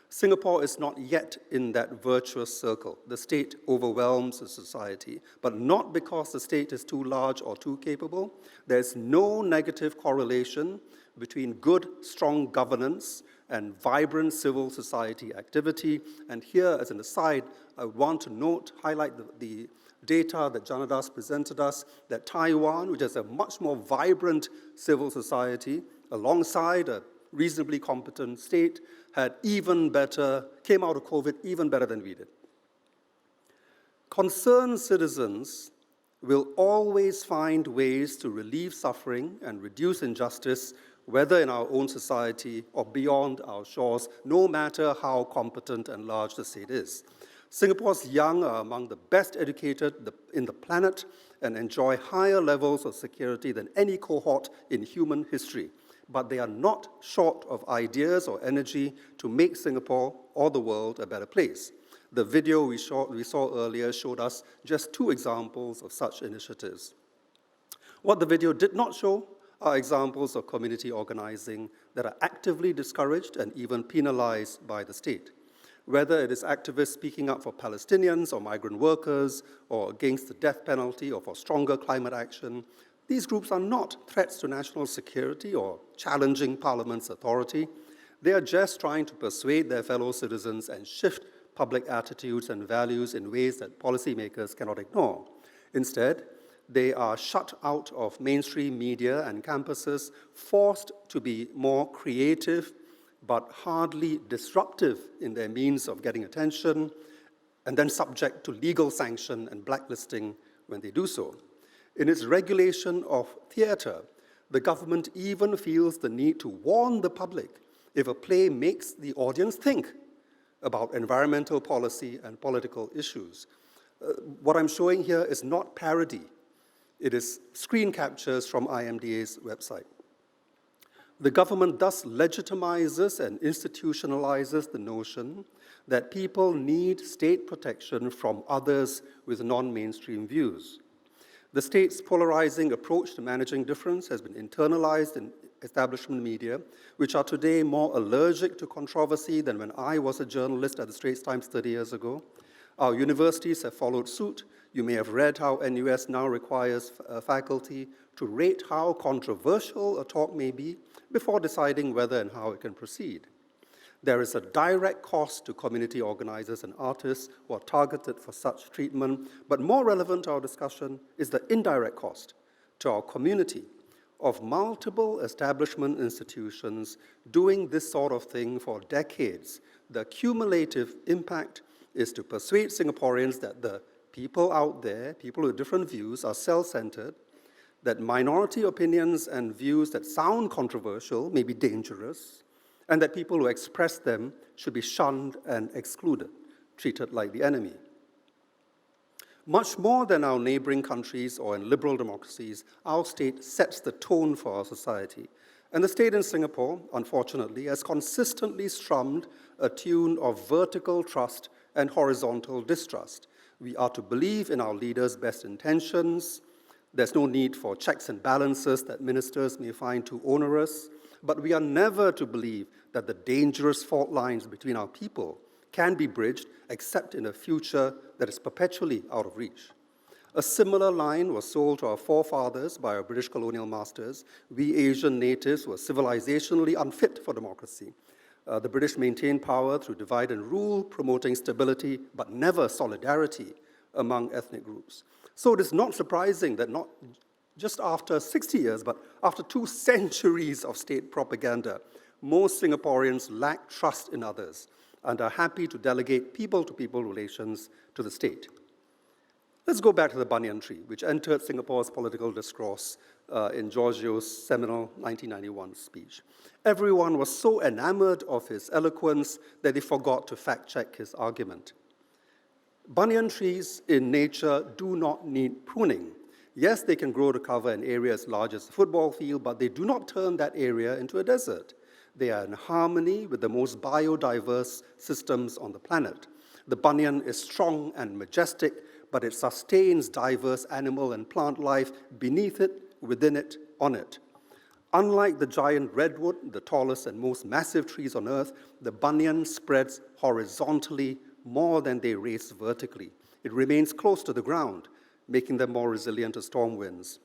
S10: Singapore is not yet in that virtuous circle. The state overwhelms the society, but not because the state is too large or too capable. There's no negative correlation between good, strong governance and vibrant civil society activity. And here, as an aside, I want to highlight the data that Janadas presented us, that Taiwan, which has a much more vibrant civil society, alongside a reasonably competent state, came out of COVID even better than we did. Concerned citizens will always find ways to relieve suffering and reduce injustice, whether in our own society or beyond our shores, no matter how competent and large the state is. Singapore's young are among the best educated in the planet and enjoy higher levels of security than any cohort in human history. But they are not short of ideas or energy to make Singapore or the world a better place. The video we saw earlier showed us just two examples of such initiatives. What the video did not show are examples of community organizing that are actively discouraged and even penalized by the state. Whether it is activists speaking up for Palestinians or migrant workers, or against the death penalty, or for stronger climate action, these groups are not threats to national security or challenging Parliament's authority. They are just trying to persuade their fellow citizens and shift public attitudes and values in ways that policymakers cannot ignore. Instead, they are shut out of mainstream media and campuses, forced to be more creative, but hardly disruptive in their means of getting attention, and then subject to legal sanction and blacklisting when they do so. In its regulation of theatre, the government even feels the need to warn the public if a play makes the audience think about environmental policy and political issues. What I'm showing here is not parody. It is screen captures from IMDA's website. The government thus legitimizes and institutionalizes the notion that people need state protection from others with non-mainstream views. The state's polarizing approach to managing difference has been internalized in establishment media, which are today more allergic to controversy than when I was a journalist at the Straits Times 30 years ago. Our universities have followed suit. You may have read how NUS now requires faculty to rate how controversial a talk may be before deciding whether and how it can proceed. There is a direct cost to community organizers and artists who are targeted for such treatment, but more relevant to our discussion is the indirect cost to our community of multiple establishment institutions doing this sort of thing for decades. The cumulative impact is to persuade Singaporeans that the people out there, people with different views, are self-centered, that minority opinions and views that sound controversial may be dangerous, and that people who express them should be shunned and excluded, treated like the enemy. Much more than our neighboring countries or in liberal democracies, our state sets the tone for our society. And the state in Singapore, unfortunately, has consistently strummed a tune of vertical trust and horizontal distrust. We are to believe in our leaders' best intentions. There's no need for checks and balances that ministers may find too onerous. But we are never to believe that the dangerous fault lines between our people can be bridged except in a future that is perpetually out of reach. A similar line was sold to our forefathers by our British colonial masters. We Asian natives were civilizationally unfit for democracy. The British maintained power through divide and rule, promoting stability, but never solidarity among ethnic groups. So it is not surprising that not just after 60 years, but after 2 centuries of state propaganda, most Singaporeans lack trust in others and are happy to delegate people-to-people relations to the state. Let's go back to the banyan tree, which entered Singapore's political discourse in Giorgio's seminal 1991 speech. Everyone was so enamored of his eloquence that they forgot to fact-check his argument. Banyan trees in nature do not need pruning. Yes, they can grow to cover an area as large as a football field, but they do not turn that area into a desert. They are in harmony with the most biodiverse systems on the planet. The banyan is strong and majestic, but it sustains diverse animal and plant life beneath it, within it, on it. Unlike the giant redwood, the tallest and most massive trees on earth, the banyan spreads horizontally more than they race vertically. It remains close to the ground, making them more resilient to storm winds.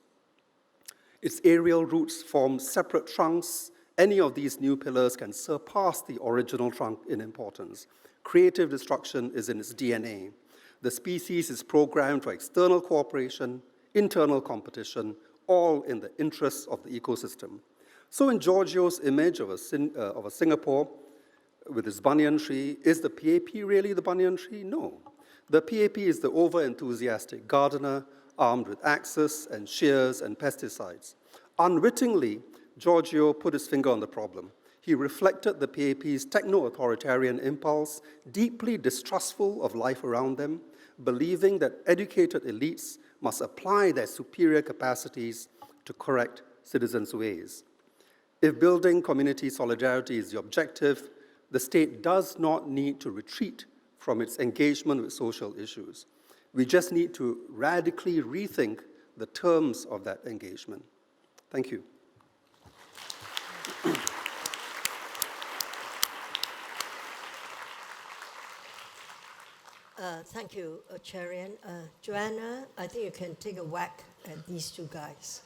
S10: Its aerial roots form separate trunks. Any of these new pillars can surpass the original trunk in importance. Creative destruction is in its DNA. The species is programmed for external cooperation, internal competition, all in the interests of the ecosystem. So in Giorgio's image of a Singapore with its banyan tree, is the PAP really the banyan tree? No. The PAP is the over-enthusiastic gardener armed with axes and shears and pesticides. Unwittingly, Giorgio put his finger on the problem. He reflected the PAP's techno-authoritarian impulse, deeply distrustful of life around them, believing that educated elites must apply their superior capacities to correct citizens' ways. If building community solidarity is the objective, the state does not need to retreat from its engagement with social issues. We just need to radically rethink the terms of that engagement. Thank you.
S8: Thank you, Cherian. Joanna, I think you can take a whack at these two guys.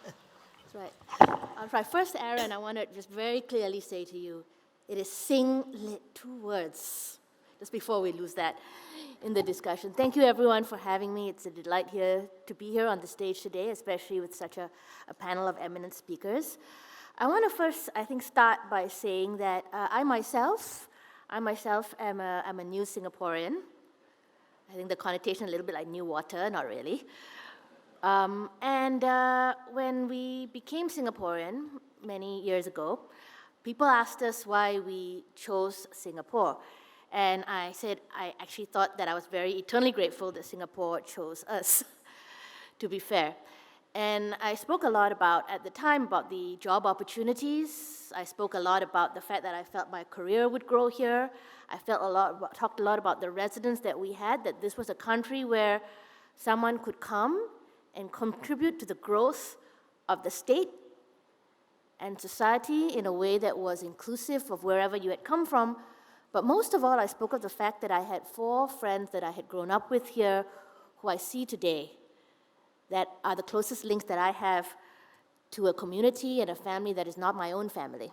S5: That's right.
S11: All right, first, Aaron, I want to just very clearly say to you, it is sing-lit, 2 words, just before we lose that in the discussion. Thank you, everyone, for having me. It's a delight to be here on the stage today, especially with such a panel of eminent speakers. I want to first, I think, start by saying that I myself am a new Singaporean. I think the connotation a little bit like new water, not really. When we became Singaporean many years ago, people asked us why we chose Singapore. And I said I actually thought that I was very eternally grateful that Singapore chose us, to be fair. And I spoke a lot at the time, about the job opportunities. I spoke a lot about the fact that I felt my career would grow here. I talked a lot about the residents that we had, that this was a country where someone could come and contribute to the growth of the state and society in a way that was inclusive of wherever you had come from. But most of all, I spoke of the fact that I had 4 friends that I had grown up with here who I see today that are the closest links that I have to a community and a family that is not my own family.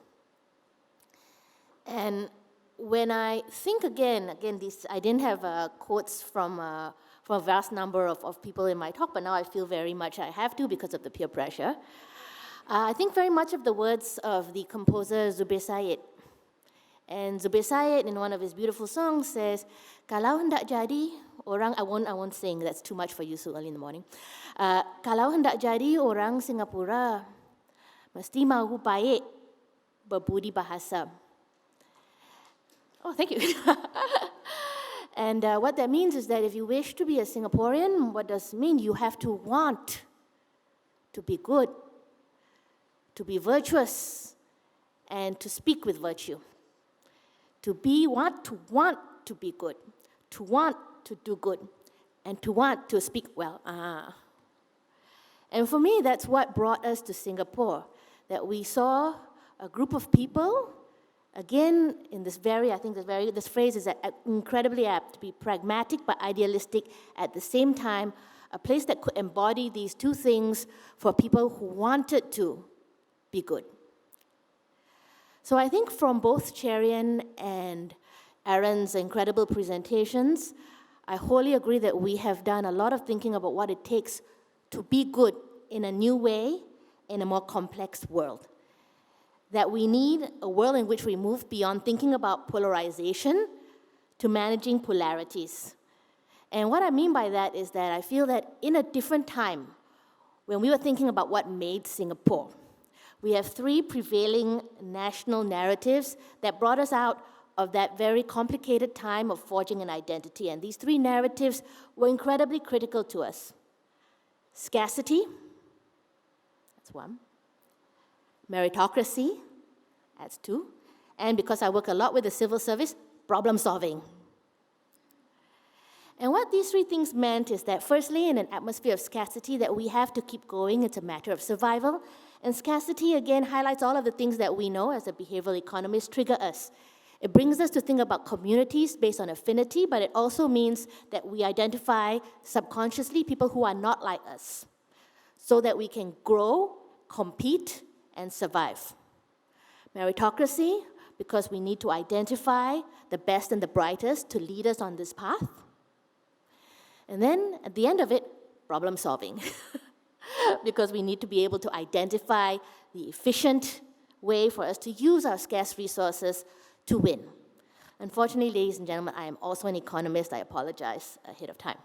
S11: And when I think again, I didn't have quotes from a vast number of people in my talk, but now I feel very much I have to because of the peer pressure. I think very much of the words of the composer Zubir Said. And Zubir Said, in one of his beautiful songs, says, "Kalau hendak jadi orang," I won't sing, that's too much for you so early in the morning. "Kalau hendak jadi orang Singapura, mesti mahu baik berbudi bahasa." Oh, thank you. And what that means is that if you wish to be a Singaporean, what does it mean? You have to want to be good, to be virtuous, and to speak with virtue. To want to be good, to want to do good, and to want to speak well. And for me, that's what brought us to Singapore, that we saw a group of people, again, in this phrase is incredibly apt, to be pragmatic but idealistic at the same time, a place that could embody these 2 things for people who wanted to be good. So I think from both Cherian and Aaron's incredible presentations, I wholly agree that we have done a lot of thinking about what it takes to be good in a new way in a more complex world. That we need a world in which we move beyond thinking about polarization to managing polarities. And what I mean by that is that I feel that in a different time, when we were thinking about what made Singapore, we have 3 prevailing national narratives that brought us out of that very complicated time of forging an identity. And these 3 narratives were incredibly critical to us. Scarcity, that's 1. Meritocracy, that's 2. And because I work a lot with the civil service, problem solving. And what these 3 things meant is that firstly, in an atmosphere of scarcity, that we have to keep going, it's a matter of survival. And scarcity, again, highlights all of the things that we know as a behavioral economist trigger us. It brings us to think about communities based on affinity, but it also means that we identify subconsciously people who are not like us, so that we can grow, compete, and survive. Meritocracy, because we need to identify the best and the brightest to lead us on this path. And then, at the end of it, problem solving. Because we need to be able to identify the efficient way for us to use our scarce resources to win. Unfortunately, ladies and gentlemen, I am also an economist. I apologize ahead of time.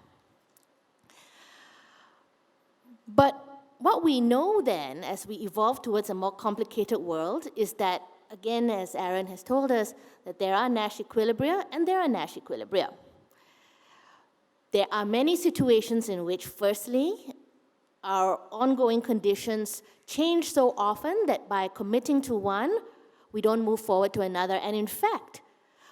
S11: But what we know then, as we evolve towards a more complicated world, is that, again, as Aaron has told us, that there are Nash equilibria and there are Nash equilibria. There are many situations in which, firstly, our ongoing conditions change so often that by committing to one, we don't move forward to another. And in fact,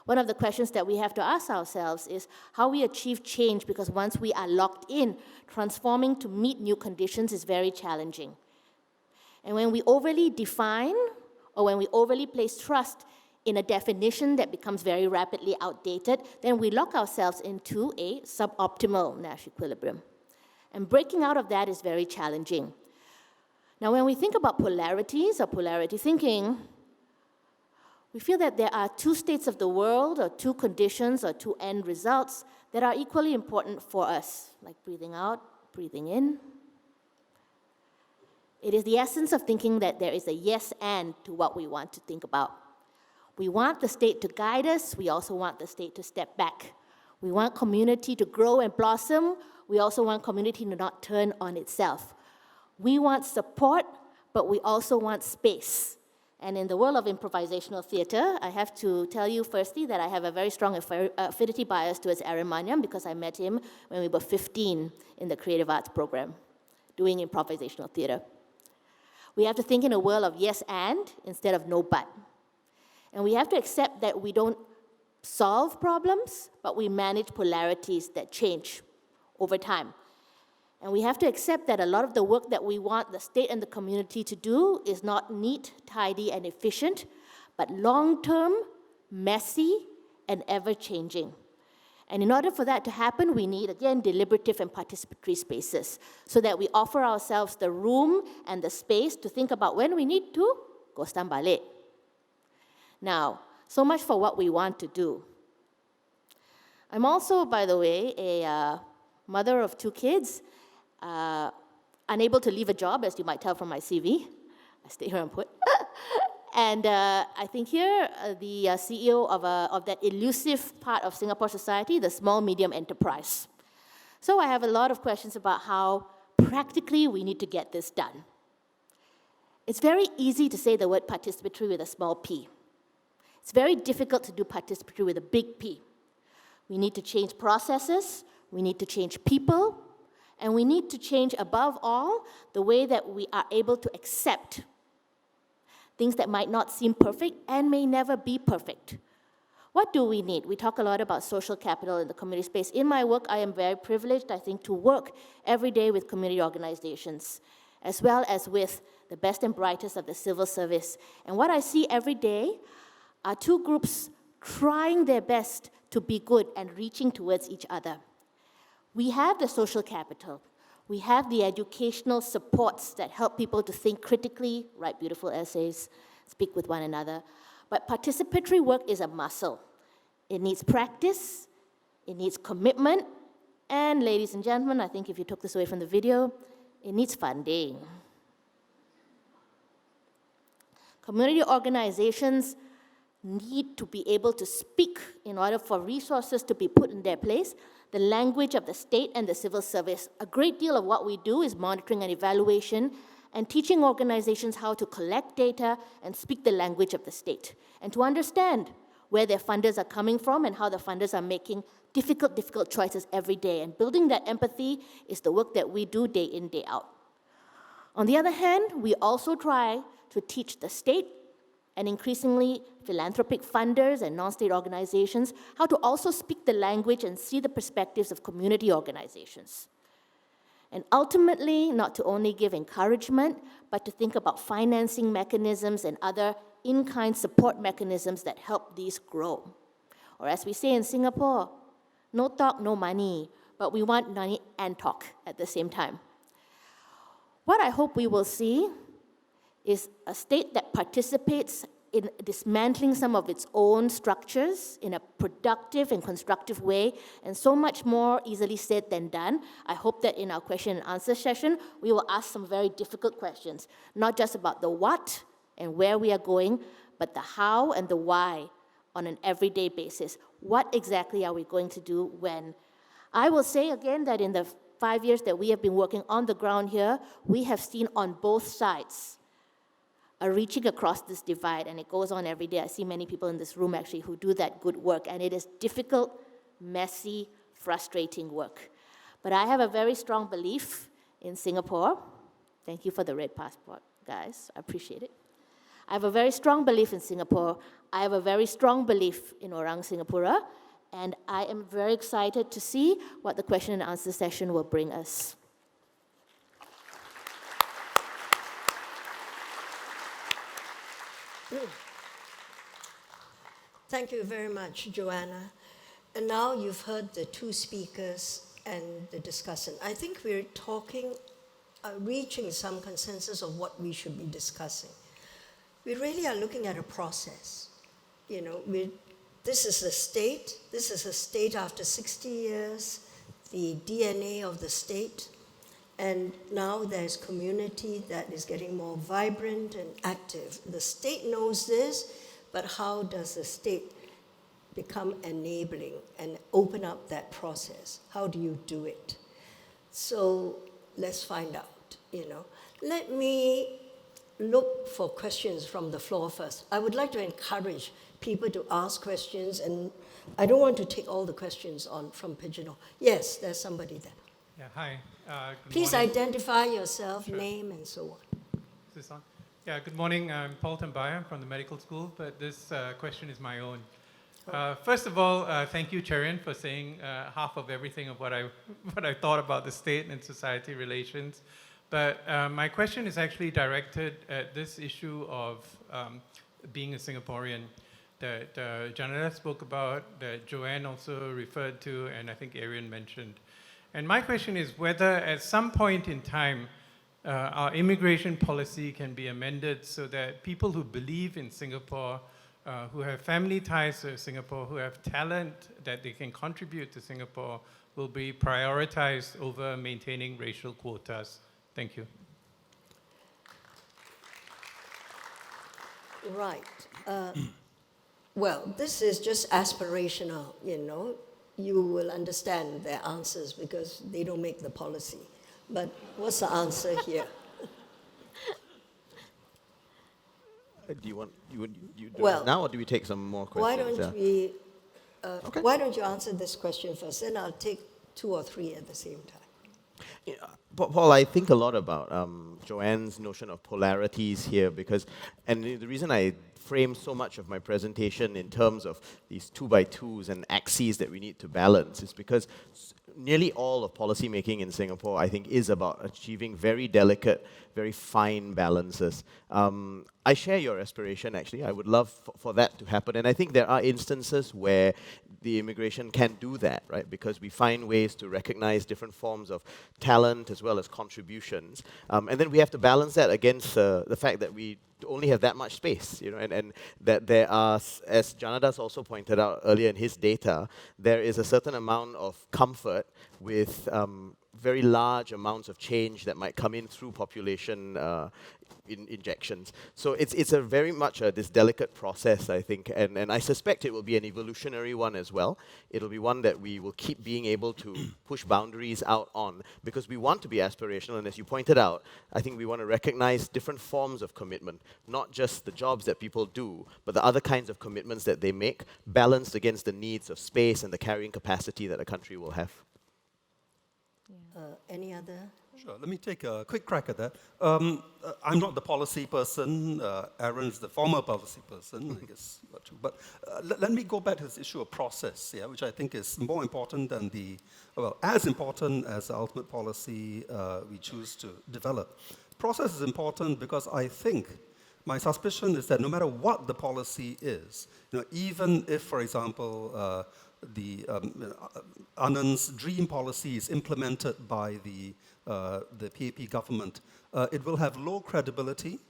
S11: one of the questions that we have to ask ourselves is how we achieve change, because once we are locked in, transforming to meet new conditions is very challenging. And when we overly define or when we overly place trust in a definition that becomes very rapidly outdated, then we lock ourselves into a suboptimal Nash equilibrium. And breaking out of that is very challenging. Now, when we think about polarities or polarity thinking, we feel that there are two states of the world, or two conditions, or two end results that are equally important for us, like breathing out, breathing in. It is the essence of thinking that there is a yes and to what we want to think about. We want the state to guide us. We also want the state to step back. We want community to grow and blossom. We also want community to not turn on itself. We want support, but we also want space. And in the world of improvisational theatre, I have to tell you firstly that I have a very strong affinity bias towards Reimagining because I met him when we were 15 in the creative arts program, doing improvisational theatre. We have to think in a world of yes and instead of no but. And we have to accept that we don't solve problems, but we manage polarities that change over time. And we have to accept that a lot of the work that we want the state and the community to do is not neat, tidy, and efficient, but long-term, messy, and ever-changing. And in order for that to happen, we need, again, deliberative and participatory spaces so that we offer ourselves the room and the space to think about when we need to go stand balik. Now, so much for what we want to do. I'm also, by the way, a mother of 2 kids, unable to leave a job, as you might tell from my CV. I stay here and put. And I think here, the CEO of that elusive part of Singapore society, the small-medium enterprise. So I have a lot of questions about how practically we need to get this done. It's very easy to say the word participatory with a small p. It's very difficult to do participatory with a big P. We need to change processes, we need to change people, and we need to change, above all, the way that we are able to accept things that might not seem perfect and may never be perfect. What do we need? We talk a lot about social capital in the community space. In my work, I am very privileged, I think, to work every day with community organizations, as well as with the best and brightest of the civil service. And what I see every day are 2 groups trying their best to be good and reaching towards each other. We have the social capital. We have the educational supports that help people to think critically, write beautiful essays, speak with one another. But participatory work is a muscle. It needs practice, it needs commitment, and ladies and gentlemen, I think if you took this away from the video, it needs funding. Community organizations need to be able to speak in order for resources to be put in their place, the language of the state and the civil service. A great deal of what we do is monitoring and evaluation and teaching organizations how to collect data and speak the language of the state, and to understand where their funders are coming from and how the funders are making difficult choices every day. And building that empathy is the work that we do day in, day out. On the other hand, we also try to teach the state and increasingly philanthropic funders and non-state organizations how to also speak the language and see the perspectives of community organizations. And ultimately, not to only give encouragement, but to think about financing mechanisms and other in-kind support mechanisms that help these grow. Or as we say in Singapore, no talk, no money, but we want money and talk at the same time. What I hope we will see is a state that participates in dismantling some of its own structures in a productive and constructive way, and so much more easily said than done. I hope that in our question and answer session, we will ask some very difficult questions, not just about the what and where we are going, but the how and the why on an everyday basis. What exactly are we going to do when? I will say again that in the 5 years that we have been working on the ground here, we have seen on both sides are reaching across this divide, and it goes on every day. I see many people in this room actually who do that good work, and it is difficult, messy, frustrating work. But I have a very strong belief in Singapore. Thank you for the red passport, guys. I appreciate it. I have a very strong belief in Singapore. I have a very strong belief in Orang Singapura, and I am very excited to see what the question and answer session will bring us.
S8: Thank you very much, Joanna. And now you've heard the 2 speakers and the discussant. I think we're talking reaching some consensus of what we should be discussing. We really are looking at a process. You know, this is a state. This is a state after 60 years, the DNA of the state. And now there's community that is getting more vibrant and active. The state knows this, but how does the state become enabling and open up that process? How do you do it? So let's find out, you know. Let me look for questions from the floor first. I would like to encourage people to ask questions, and I don't want to take all the questions on from Pigeonhole. Yes, there's somebody there.
S12: Yeah, hi. Good
S8: Please
S12: morning.
S8: identify yourself,
S12: Sure.
S8: name, and so on.
S12: Is this on? Yeah, good morning. I'm Paul Tambaya from the medical school, but this question is my own. First of all, thank you, Cherian, for saying half of everything of what I thought about the state and society relations. But my question is actually directed at this issue of being a Singaporean that Janada spoke about, that Joanne also referred to, and I think Arian mentioned. And my question is whether at some point in time our immigration policy can be amended so that people who believe in Singapore, who have family ties to Singapore, who have talent that they can contribute to Singapore, will be prioritized over maintaining racial quotas. Thank you.
S8: Right. Well, this is just aspirational, you know. You will understand their answers because they don't make the policy. But what's the answer here?
S9: Do you want you do
S8: Well,
S9: it now, or do we take some more
S8: Why
S9: questions?
S8: don't we?
S9: Okay.
S8: Why don't you answer this question first? Then I'll take 2 or 3 at the same time.
S9: Yeah, Paul, I think a lot about Joanne's notion of polarities here because, and the reason I frame so much of my presentation in terms of these 2x2s and axes that we need to balance is because nearly all of policy making in Singapore, I think, is about achieving very delicate, very fine balances. I share your aspiration, actually. I would love for that to happen. And I think there are instances where the immigration can do that, right? Because we find ways to recognize different forms of talent as well as contributions. And then we have to balance that against the fact that we only have that much space, you know, and that there are, as Janadas also pointed out earlier in his data, there is a certain amount of comfort with very large amounts of change that might come in through population injections. So it's a very much this delicate process, I think, and I suspect it will be an evolutionary one as well. It'll be one that we will keep being able to push boundaries out on because we want to be aspirational, and as you pointed out, I think we want to recognize different forms of commitment, not just the jobs that people do, but the other kinds of commitments that they make, balanced against the needs of space and the carrying capacity that a country will have.
S8: Any other?
S10: Sure, let me take a quick crack at that. I'm not the policy person. Aaron's the former policy person, I guess. But let me go back to this issue of process, yeah, which I think is more important than as important as the ultimate policy we choose to develop. Process is important because I think my suspicion is that no matter what the policy is, you know, even if, for example, Anand's dream policy is implemented by the PAP government, it will have low credibility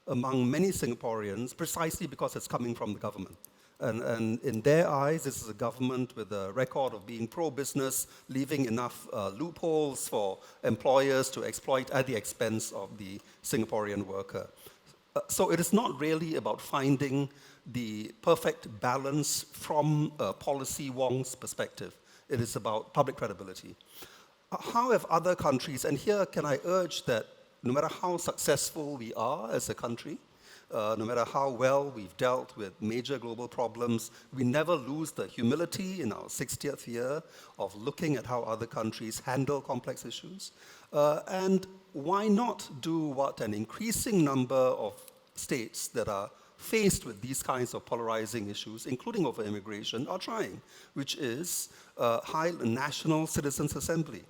S10: among many Singaporeans precisely because it's coming from the government. And in their eyes, this is a government with a record of being pro-business, leaving enough loopholes for employers to exploit at the expense of the Singaporean worker. So it is not really about finding the perfect balance from policy Wong's perspective. It is about public credibility. How have other countries, and here can I urge that no matter how successful we are as a country, no matter how well we've dealt with major global problems, we never lose the humility in our 60th year of looking at how other countries handle complex issues. And why not do what an increasing number of states that are faced with these kinds of polarizing issues, including over immigration, are trying, which is high national citizens' assembly.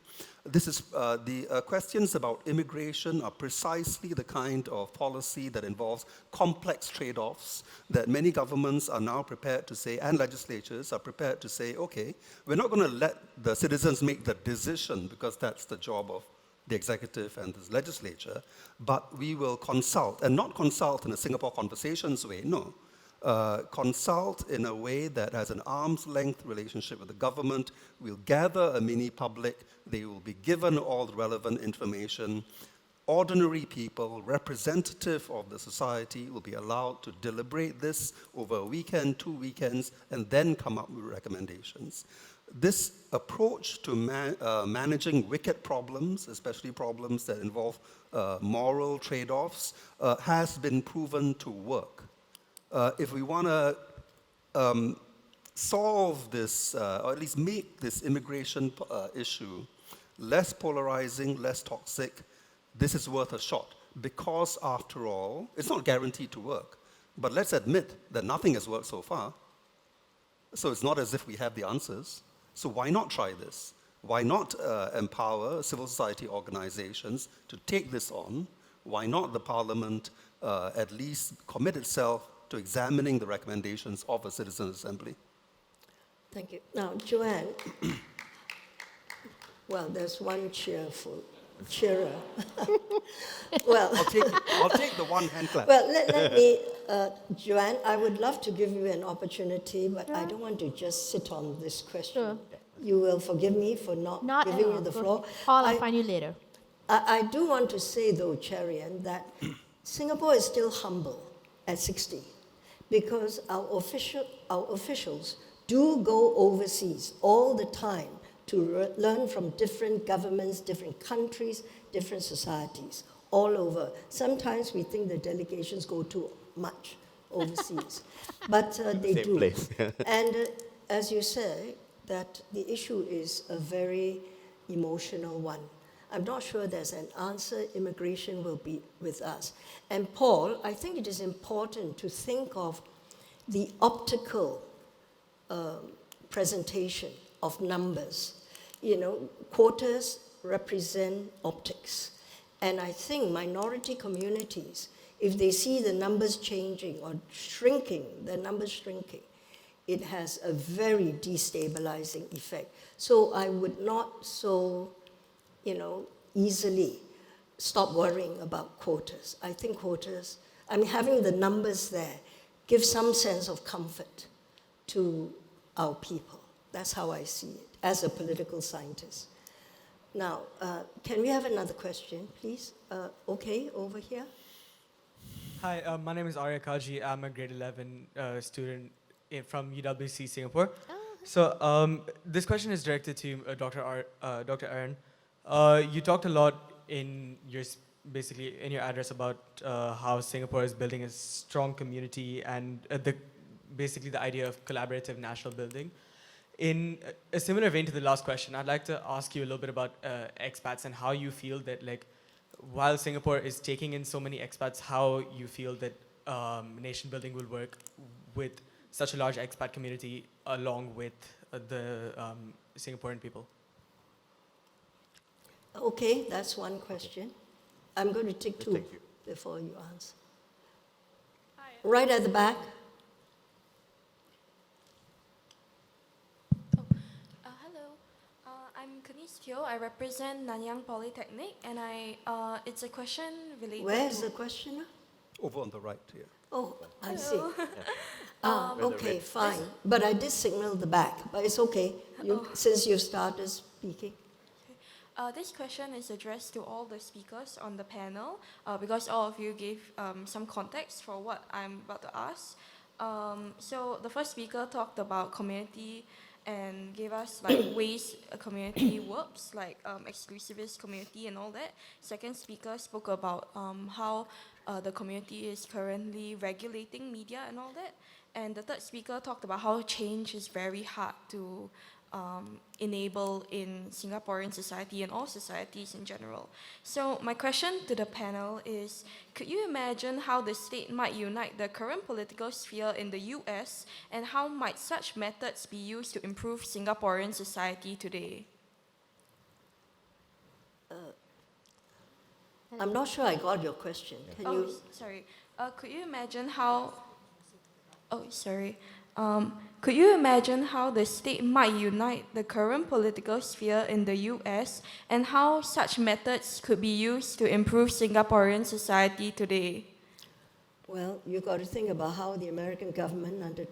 S10: This is the questions about immigration are precisely the kind of policy that involves complex trade-offs that many governments are now prepared to say, and legislatures are prepared to say, okay, we're not going to let the citizens make the decision because that's the job of the executive and the legislature, but we will consult, and not consult in a Singapore Conversations way, no. Consult in a way that has an arm's length relationship with the government. We'll gather a mini public. They will be given all the relevant information. Ordinary people, representative of the society, will be allowed to deliberate this over a weekend, 2 weekends, and then come up with recommendations. This approach to managing wicked problems, especially problems that involve moral trade-offs, has been proven to work. If we want to solve this, or at least make this immigration issue less polarizing, less toxic, this is worth a shot. Because, after all, it's not guaranteed to work. But let's admit that nothing has worked so far. So it's not as if we have the answers. So why not try this? Why not empower civil society organizations to take this on? Why not the Parliament at least commit itself to examining the recommendations of a citizen assembly?
S8: Thank you. Now, Joanne, well, there's one cheerer. Well,
S10: I'll take the one hand clap.
S8: well, let me, Joanne, I would love to give you an opportunity, but I don't want to just sit on this question.
S11: Sure.
S8: You will forgive me for not giving you the floor.
S11: Paul, I'll find you later.
S8: I do want to say, though, Cherian, that Singapore is still humble at 60 because our officials do go overseas all the time to learn from different governments, different countries, different societies, all over. Sometimes we think the delegations go too much overseas, but they
S9: Same
S8: do.
S9: place.
S8: And as you say, that the issue is a very emotional one. I'm not sure there's an answer. Immigration will be with us. And Paul, I think it is important to think of the optical presentation of numbers. You know, quotas represent optics. And I think minority communities, if they see the numbers changing or shrinking, the numbers shrinking, it has a very destabilizing effect. So I would not so, easily stop worrying about quotas. I think quotas, having the numbers there gives some sense of comfort to our people. That's how I see it as a political scientist. Now, can we have another question, please? Okay, over here.
S13: Hi, my name is Arya Kaji. I'm a grade 11 student from UWC Singapore. So this question is directed to Dr. Aaron. You talked a lot in your address about how Singapore is building a strong community and basically the idea of collaborative national building. In a similar vein to the last question, I'd like to ask you a little bit about expats and how you feel that, while Singapore is taking in so many expats, how you feel that nation building will work with such a large expat community along with the Singaporean people.
S8: Okay, that's one question. I'm going to take two before you answer.
S14: Hi.
S8: Right at the back.
S14: Hello. I'm Kanis Teo. I represent Nanyang Polytechnic, and it's a question related.
S8: Where's the questioner?
S10: Over on the right here.
S8: Oh, I see.
S14: Hello.
S8: Okay, fine. But I did signal the back, but it's okay. Since you started speaking.
S14: This question is addressed to all the speakers on the panel because all of you gave some context for what I'm about to ask. So the first speaker talked about community and gave us ways a community works, exclusivist community and all that. Second speaker spoke about how the community is currently regulating media and all that. And the third speaker talked about how change is very hard to enable in Singaporean society and all societies in general. So my question to the panel is, could you imagine how the state might unite the current political sphere in the US, and how might such methods be used to improve Singaporean society today?
S8: I'm not sure I got your question. Can you?
S14: Sorry. Could you imagine how... Could you imagine how the state might unite the current political sphere in the US and how such methods could be used to improve Singaporean society today?
S8: Well, you've got to think about how the American government under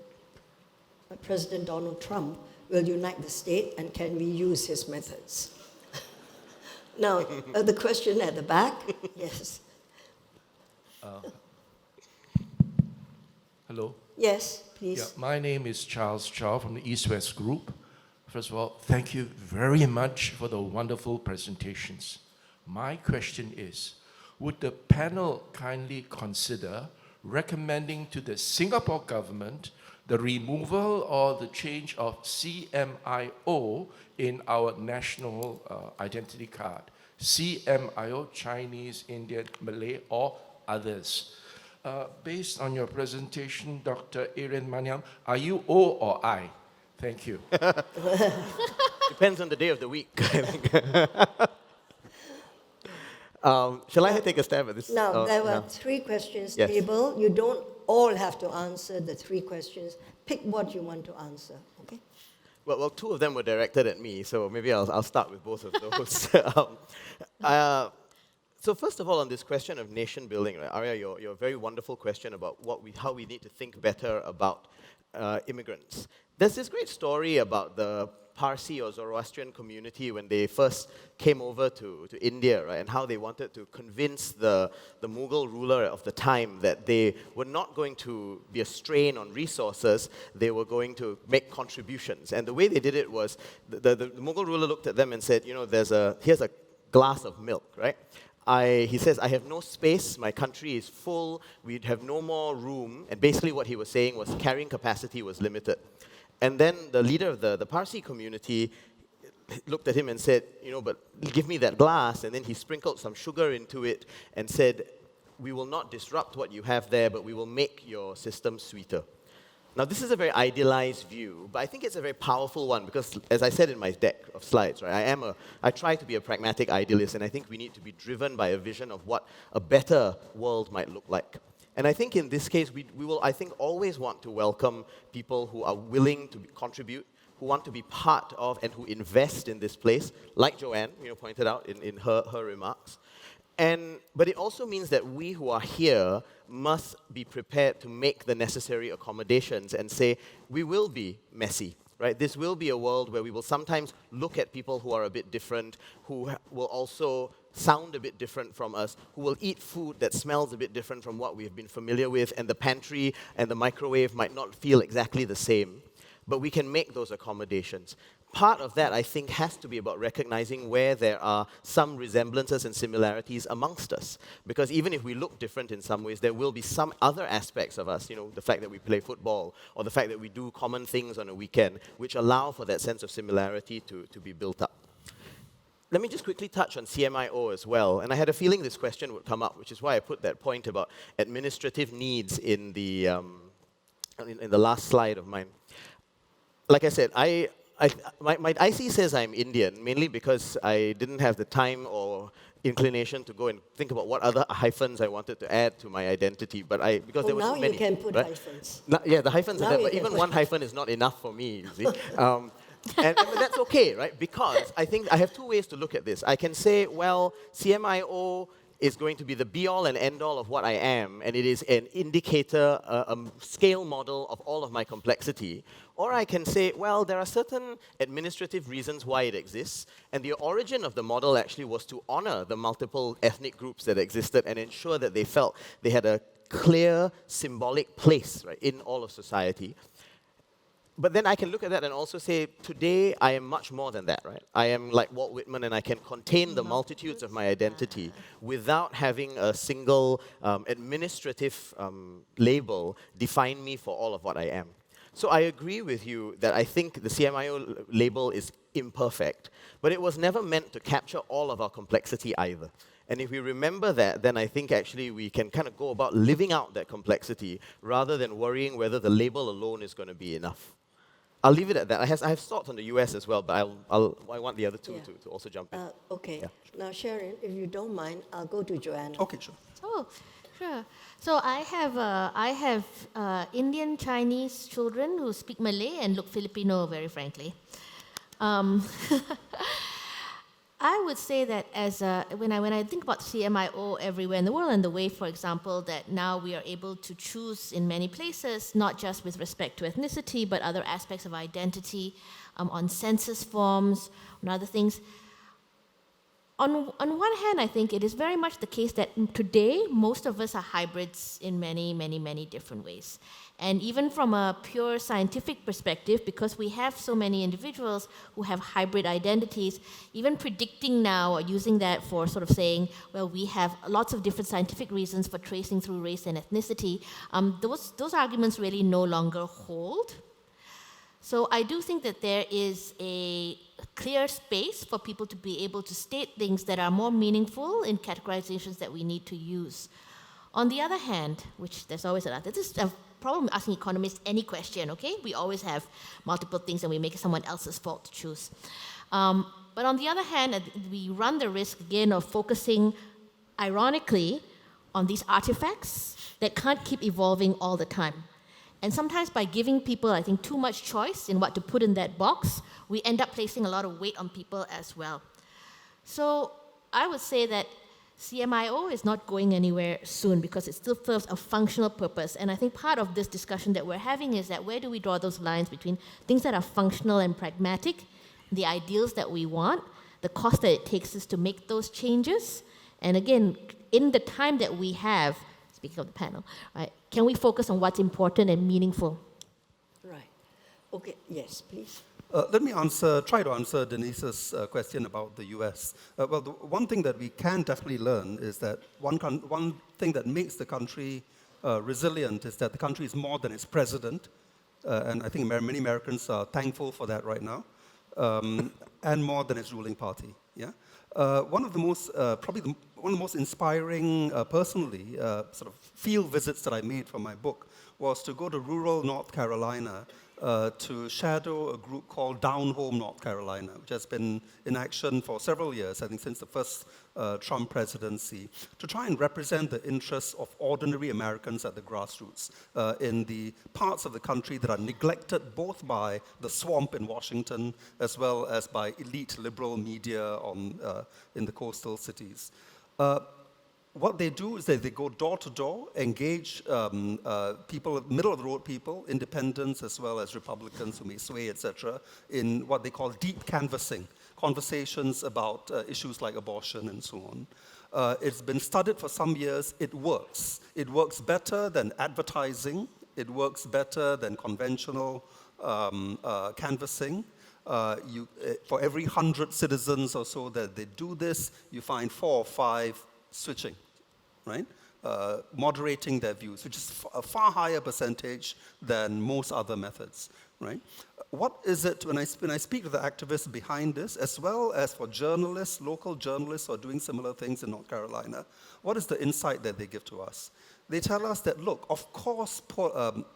S8: President Donald Trump will unite the state, and can we use his methods? Now, the question at the back, yes.
S15: Hello.
S8: Yes, please.
S15: Yeah, my name is Charles Chow from the East West Group. First of all, thank you very much for the wonderful presentations. My question is, would the panel kindly consider recommending to the Singapore government the removal or the change of CMIO in our national identity card? CMIO, Chinese, Indian, Malay, or others. Based on your presentation, Dr. Arian Maniam, are you O or I? Thank you.
S9: Depends on the day of the week, I think. Shall I take a stab at this?
S8: Now, there were 3 questions
S9: Yes.
S8: tabled. You don't all have to answer the 3 questions. Pick what you want to answer, okay?
S9: Well, 2 of them were directed at me, so maybe I'll start with both of those. So first of all, on this question of nation building, right, Arya, your very wonderful question about how we need to think better about immigrants. There's this great story about the Parsi or Zoroastrian community when they first came over to India, right, and how they wanted to convince the Mughal ruler of the time that they were not going to be a strain on resources, they were going to make contributions. And the way they did it was, the Mughal ruler looked at them and said, you know, here's a glass of milk, right? He says, I have no space, my country is full, we'd have no more room, and basically what he was saying was carrying capacity was limited. And then the leader of the Parsi community looked at him and said, you know, but give me that glass, and then he sprinkled some sugar into it and said, we will not disrupt what you have there, but we will make your system sweeter. Now, this is a very idealized view, but I think it's a very powerful one because, as I said in my deck of slides, right, I try to be a pragmatic idealist, and I think we need to be driven by a vision of what a better world might look like. And I think in this case, we will, I think, always want to welcome people who are willing to contribute, who want to be part of and who invest in this place, like Joanne, you know, pointed out in her remarks. But it also means that we who are here must be prepared to make the necessary accommodations and say, we will be messy, right? This will be a world where we will sometimes look at people who are a bit different, who will also sound a bit different from us, who will eat food that smells a bit different from what we've been familiar with, and the pantry and the microwave might not feel exactly the same. But we can make those accommodations. Part of that, I think, has to be about recognizing where there are some resemblances and similarities amongst us. Because even if we look different in some ways, there will be some other aspects of us, you know, the fact that we play football, or the fact that we do common things on a weekend, which allow for that sense of similarity to be built up. Let me just quickly touch on CMIO as well. And I had a feeling this question would come up, which is why I put that point about administrative needs in the last slide of mine. Like I said, my IC says I'm Indian, mainly because I didn't have the time or inclination to go and think about what other hyphens I wanted to add to my identity. But because there were so many.
S8: Now you can put
S9: right?
S8: hyphens.
S9: Yeah, the hyphens are there, but even one
S8: hyphens.
S9: hyphen is not enough for me, you see. But that's okay, right? Because I think I have 2 ways to look at this. I can say, well, CMIO is going to be the be-all and end-all of what I am, and it is an indicator, a scale model of all of my complexity. Or I can say, well, there are certain administrative reasons why it exists, and the origin of the model actually was to honor the multiple ethnic groups that existed and ensure that they felt they had a clear symbolic place, right, in all of society. But then I can look at that and also say, today I am much more than that, right? I am like Walt Whitman, and I can contain the multitudes of my identity without having a single administrative label define me for all of what I am. So I agree with you that I think the CMIO label is imperfect, but it was never meant to capture all of our complexity either. And if we remember that, then I think actually we can kind of go about living out that complexity rather than worrying whether the label alone is going to be enough. I'll leave it at that. I have thoughts on the US as well, but I want the other two to also jump in.
S8: Okay.
S9: Yeah.
S8: Now, Sharon, if you don't mind, I'll go to Joanna.
S10: Okay, sure.
S11: Oh, Sure. So I have Indian Chinese children who speak Malay and look Filipino, very frankly. I would say that when I think about CMIO everywhere in the world and the way, for example, that now we are able to choose in many places, not just with respect to ethnicity, but other aspects of identity, on census forms, on other things. On one hand, I think it is very much the case that today, most of us are hybrids in many, many, many different ways. And even from a pure scientific perspective, because we have so many individuals who have hybrid identities, even predicting now or using that for sort of saying, well, we have lots of different scientific reasons for tracing through race and ethnicity, those arguments really no longer hold. So I do think that there is a clear space for people to be able to state things that are more meaningful in categorizations that we need to use. On the other hand, which there's always another, this is a problem asking economists any question, okay? We always have multiple things and we make it someone else's fault to choose. But on the other hand, we run the risk again of focusing, ironically, on these artifacts that can't keep evolving all the time. And sometimes by giving people, I think, too much choice in what to put in that box, we end up placing a lot of weight on people as well. So I would say that CMIO is not going anywhere soon because it still serves a functional purpose. And I think part of this discussion that we're having is that where do we draw those lines between things that are functional and pragmatic, the ideals that we want, the cost that it takes us to make those changes, and again, in the time that we have, speaking of the panel, right, can we focus on what's important and meaningful?
S8: Right. Okay, yes, please.
S10: Let me try to answer Denise's question about the US. Well, the one thing that we can definitely learn is that one thing that makes the country resilient is that the country is more than its president, and I think many Americans are thankful for that right now, and more than its ruling party. Yeah. One of the most, probably one of the most inspiring, personally, sort of field visits that I made for my book was to go to rural North Carolina to shadow a group called Down Home North Carolina, which has been in action for several years, I think since the first Trump presidency, to try and represent the interests of ordinary Americans at the grassroots in the parts of the country that are neglected both by the swamp in Washington as well as by elite liberal media in the coastal cities. What they do is they go door to door, engage people, middle-of-the-road people, independents as well as Republicans who may sway, etc., in what they call deep canvassing, conversations about issues like abortion and so on. It's been studied for some years. It works. It works better than advertising. It works better than conventional canvassing. For every 100 citizens or so that they do this, you find 4 or 5 switching. Right? Moderating their views, which is a far higher percentage than most other methods, right? What is it, when I speak to the activists behind this, as well as for journalists, local journalists who are doing similar things in North Carolina, what is the insight that they give to us? They tell us that, look, of course,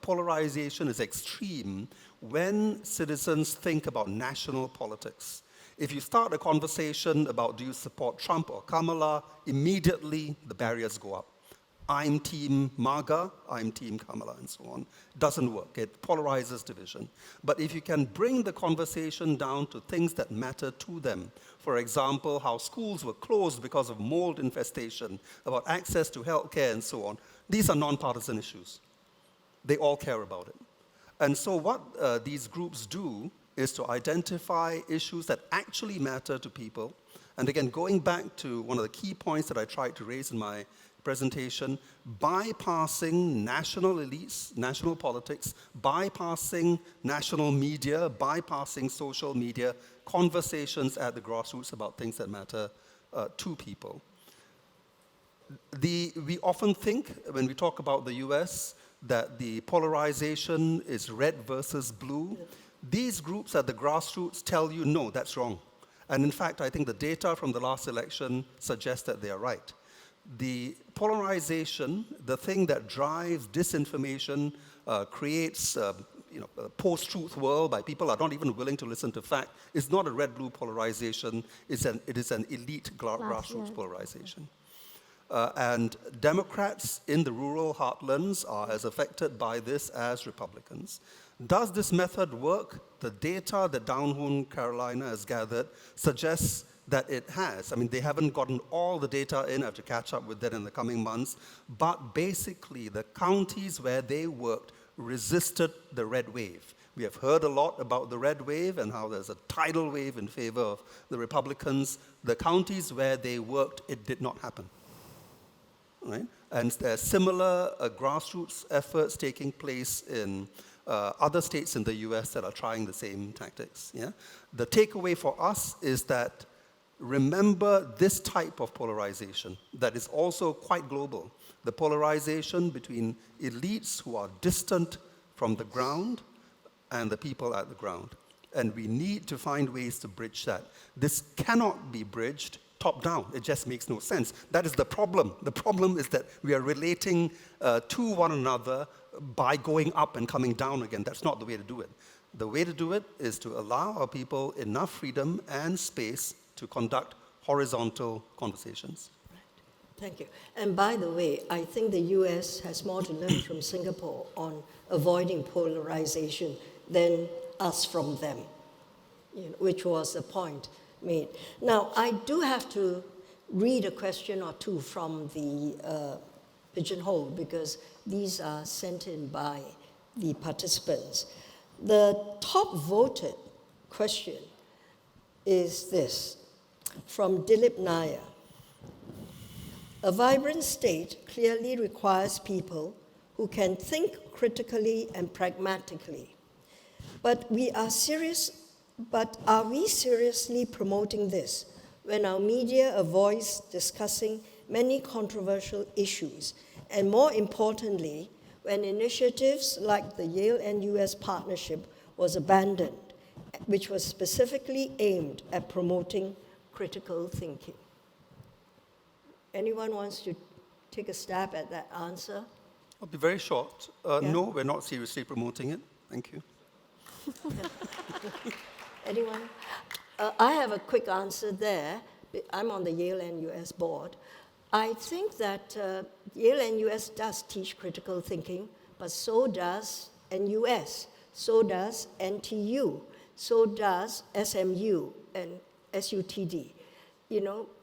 S10: polarization is extreme when citizens think about national politics. If you start a conversation about do you support Trump or Kamala, immediately the barriers go up. I'm team MAGA, I'm team Kamala, and so on. Doesn't work. It polarizes division. But if you can bring the conversation down to things that matter to them, for example, how schools were closed because of mold infestation, about access to healthcare and so on, these are nonpartisan issues. They all care about it. And so what these groups do is to identify issues that actually matter to people. And again, going back to one of the key points that I tried to raise in my presentation, bypassing national elites, national politics, bypassing national media, bypassing social media, conversations at the grassroots about things that matter to people. We often think, when we talk about the US, that the polarization is red versus blue. These groups at the grassroots tell you, no, that's wrong. And in fact, I think the data from the last election suggests that they are right. The polarization, the thing that drives disinformation, creates a post-truth world by people are not even willing to listen to fact, is not a red-blue polarization, it is an elite grassroots polarization. And Democrats in the rural heartlands are as affected by this as Republicans. Does this method work? The data that Downhorn Carolina has gathered suggests that it has. I mean, they haven't gotten all the data in. I have to catch up with that in the coming months. But basically, the counties where they worked resisted the red wave. We have heard a lot about the red wave and how there's a tidal wave in favor of the Republicans. The counties where they worked, it did not happen. Right? And there are similar grassroots efforts taking place in other states in the US that are trying the same tactics. Yeah? The takeaway for us is that remember this type of polarization that is also quite global. The polarization between elites who are distant from the ground and the people at the ground. And we need to find ways to bridge that. This cannot be bridged top-down. It just makes no sense. That is the problem. The problem is that we are relating to one another by going up and coming down again. That's not the way to do it. The way to do it is to allow our people enough freedom and space to conduct horizontal conversations.
S8: Right. Thank you. And by the way, I think the US has more to learn from Singapore on avoiding polarization than us from them, which was the point made. Now, I do have to read a question or two from the pigeonhole because these are sent in by the participants. The top voted question is this, from Dilip Nair. A vibrant state clearly requires people who can think critically and pragmatically. But are we seriously promoting this when our media avoids discussing many controversial issues? And more importantly, when initiatives like the Yale and US partnership was abandoned, which was specifically aimed at promoting critical thinking. Anyone wants to take a stab at that answer?
S10: I'll be very short. No, we're not seriously promoting it. Thank you.
S8: Anyone? I have a quick answer there. I'm on the Yale and US board. I think that Yale and US does teach critical thinking, but so does NUS, so does NTU, so does SMU and SUTD.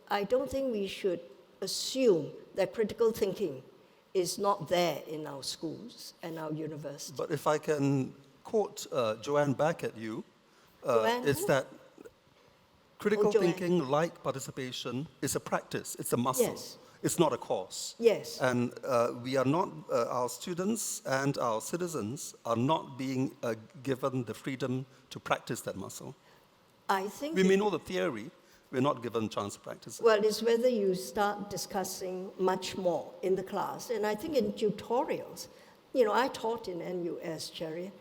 S8: I don't think we should assume that critical thinking is not there in our schools and our universities.
S10: But if I can quote Joanne back at you, it's that critical thinking, like participation, is a practice. It's a muscle.
S8: Yes.
S10: It's not a course.
S8: Yes.
S10: And we are not, our students and our citizens are not being given the freedom to practice that muscle.
S8: I think
S10: we may know the theory, we're not given a chance to practice it.
S8: Well, it's whether you start discussing much more in the class. And I think in tutorials, I taught in NUS, Cherry,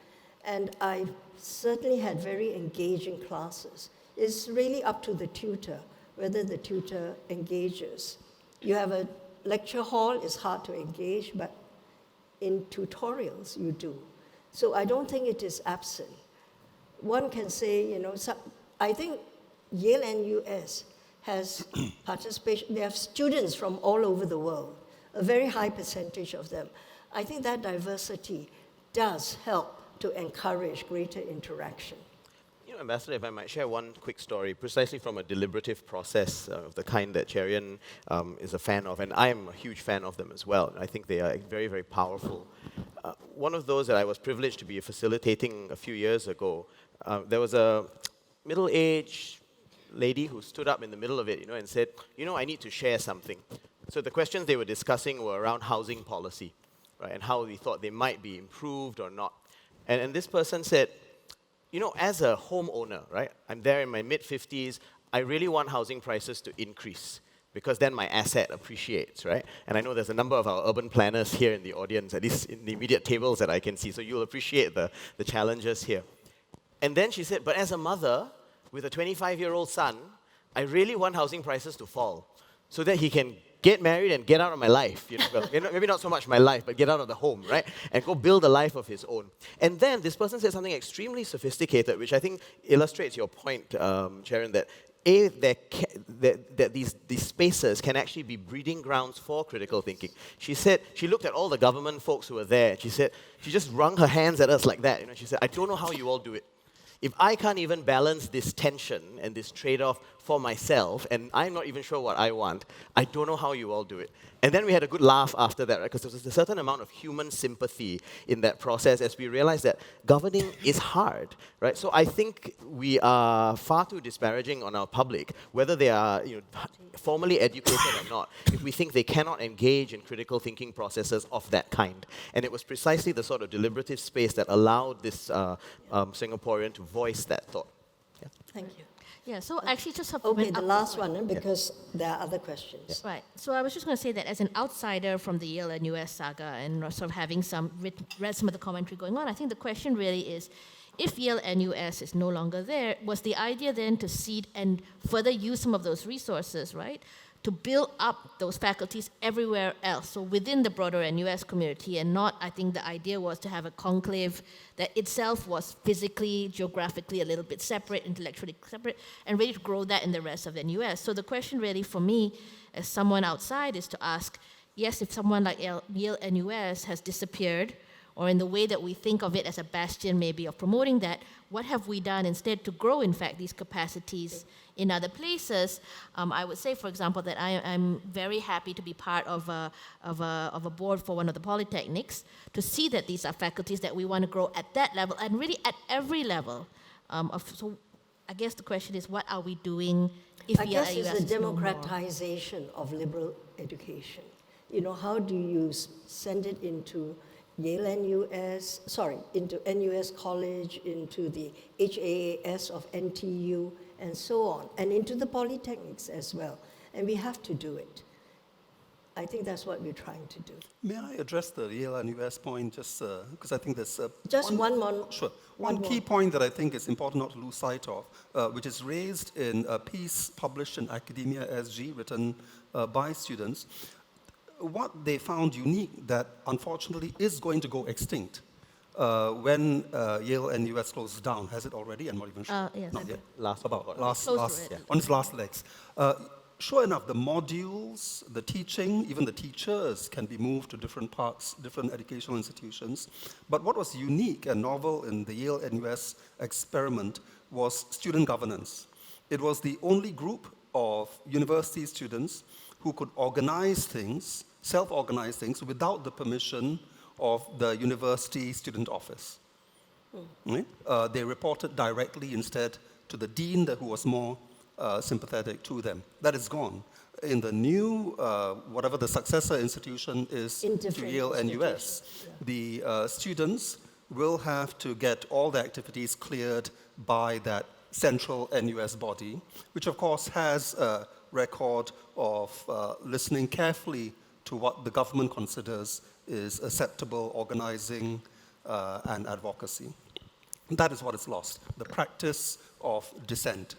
S8: and I certainly had very engaging classes. It's really up to the tutor, whether the tutor engages. You have a lecture hall, it's hard to engage, but in tutorials you do. So I don't think it is absent. One can say, I think Yale and US has participation. They have students from all over the world, a very high percentage of them. I think that diversity does help to encourage greater interaction.
S9: Ambassador, if I might share one quick story, precisely from a deliberative process of the kind that Cherian is a fan of, and I am a huge fan of them as well. I think they are very, very powerful. One of those that I was privileged to be facilitating a few years ago, there was a middle-aged lady who stood up in the middle of it, and said, I need to share something. So the questions they were discussing were around housing policy, right, and how we thought they might be improved or not. And this person said, as a homeowner, right, I'm there in my mid-50s, I really want housing prices to increase because then my asset appreciates, right? And I know there's a number of our urban planners here in the audience, at least in the immediate tables that I can see, so you'll appreciate the challenges here. And then she said, but as a mother with a 25-year-old son, I really want housing prices to fall so that he can get married and get out of my life. Maybe not so much my life, but get out of the home, right? And go build a life of his own. And then this person said something extremely sophisticated, which I think illustrates your point, Sharon, that that these spaces can actually be breeding grounds for critical thinking. She said, she looked at all the government folks who were there, and she said, she just wrung her hands at us like that. You know, she said, I don't know how you all do it. If I can't even balance this tension and this trade-off for myself, and I'm not even sure what I want, I don't know how you all do it. And then we had a good laugh after that, right? Because there was a certain amount of human sympathy in that process as we realized that governing is hard, right? So I think we are far too disparaging on our public, whether they are formally educated or not, if we think they cannot engage in critical thinking processes of that kind. And it was precisely the sort of deliberative space that allowed this Singaporean to voice that thought. Yeah.
S11: Thank you. Yeah, so actually just
S8: Okay, the last one, because there are other questions.
S11: Right. So I was just going to say that as an outsider from the Yale and US saga and sort of having read some of the commentary going on, I think the question really is, if Yale and US is no longer there, was the idea then to seed and further use some of those resources, right, to build up those faculties everywhere else, so within the broader NUS community, and not, I think the idea was to have a conclave that itself was physically, geographically a little bit separate, intellectually separate, and ready to grow that in the rest of the NUS. So the question really for me, as someone outside, is to ask, yes, if someone like Yale NUS has disappeared, or in the way that we think of it as a bastion maybe of promoting that, what have we done instead to grow, in fact, these capacities in other places? I would say, for example, that I'm very happy to be part of a board for one of the polytechnics to see that these are faculties that we want to grow at that level and really at every level. So I guess the question is, what are we doing if
S8: I
S11: we
S8: guess
S11: are
S8: it's
S11: US
S8: the
S11: no more?
S8: democratization of liberal education. You know, how do you send it into Yale NUS, into NUS College, into the HAAS of NTU, and so on, and into the polytechnics as well. And we have to do it. I think that's what we're trying to do.
S10: May I address the Yale NUS point, just because I think there's
S8: just one more.
S10: Sure. One key point that I think is important not to lose sight of, which is raised in a piece published in Academia SG, written by students. What they found unique that unfortunately is going to go extinct when Yale NUS closes down. Has it already? I'm not even sure.
S11: Yes.
S10: Not yet.
S11: On
S10: On its last legs. Sure enough, the modules, the teaching, even the teachers can be moved to different parts, different educational institutions. But what was unique and novel in the Yale NUS experiment was student governance. It was the only group of university students who could organize things, self-organize things, without the permission of the university student office. Right? They reported directly instead to the dean who was more sympathetic to them. That is gone. In the new, whatever the successor institution is to Yale NUS, the students will have to get all the activities cleared by that central NUS body, which of course has a record of listening carefully to what the government considers is acceptable organizing and advocacy. That is what is lost, the practice of dissent.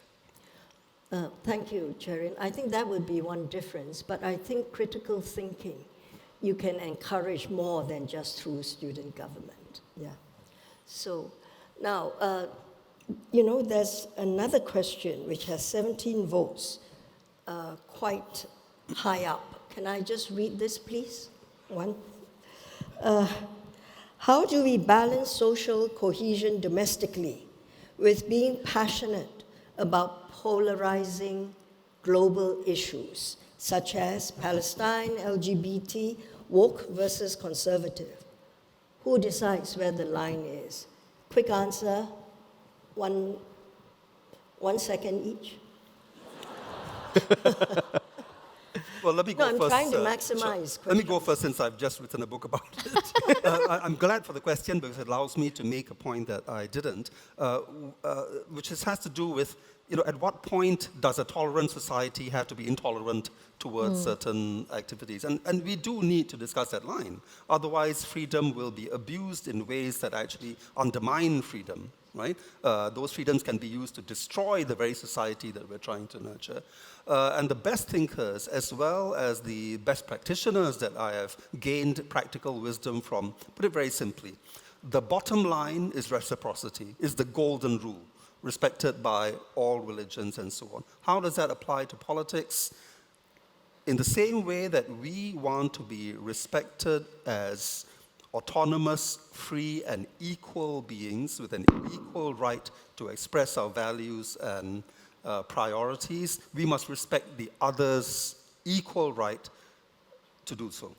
S8: Thank you, Chairman. I think that would be one difference, but I think critical thinking you can encourage more than just through student government. Yeah. So now, there's another question which has 17 votes, quite high up. Can I just read this, please? One. How do we balance social cohesion domestically with being passionate about polarizing global issues, such as Palestine, LGBT, woke versus conservative? Who decides where the line is? Quick answer, 1 second each.
S10: Well, let me go first.
S8: I'm trying to maximize.
S10: Let me go first since I've just written a book about it. I'm glad for the question because it allows me to make a point that I didn't, which has to do with, at what point does a tolerant society have to be intolerant towards certain activities? And we do need to discuss that line. Otherwise, freedom will be abused in ways that actually undermine freedom, right? Those freedoms can be used to destroy the very society that we're trying to nurture. And the best thinkers, as well as the best practitioners that I have gained practical wisdom from, put it very simply, the bottom line is reciprocity, is the golden rule. respected by all religions and so on. How does that apply to politics? In the same way that we want to be respected as autonomous, free, and equal beings with an equal right to express our values and priorities, we must respect the other's equal right to do so.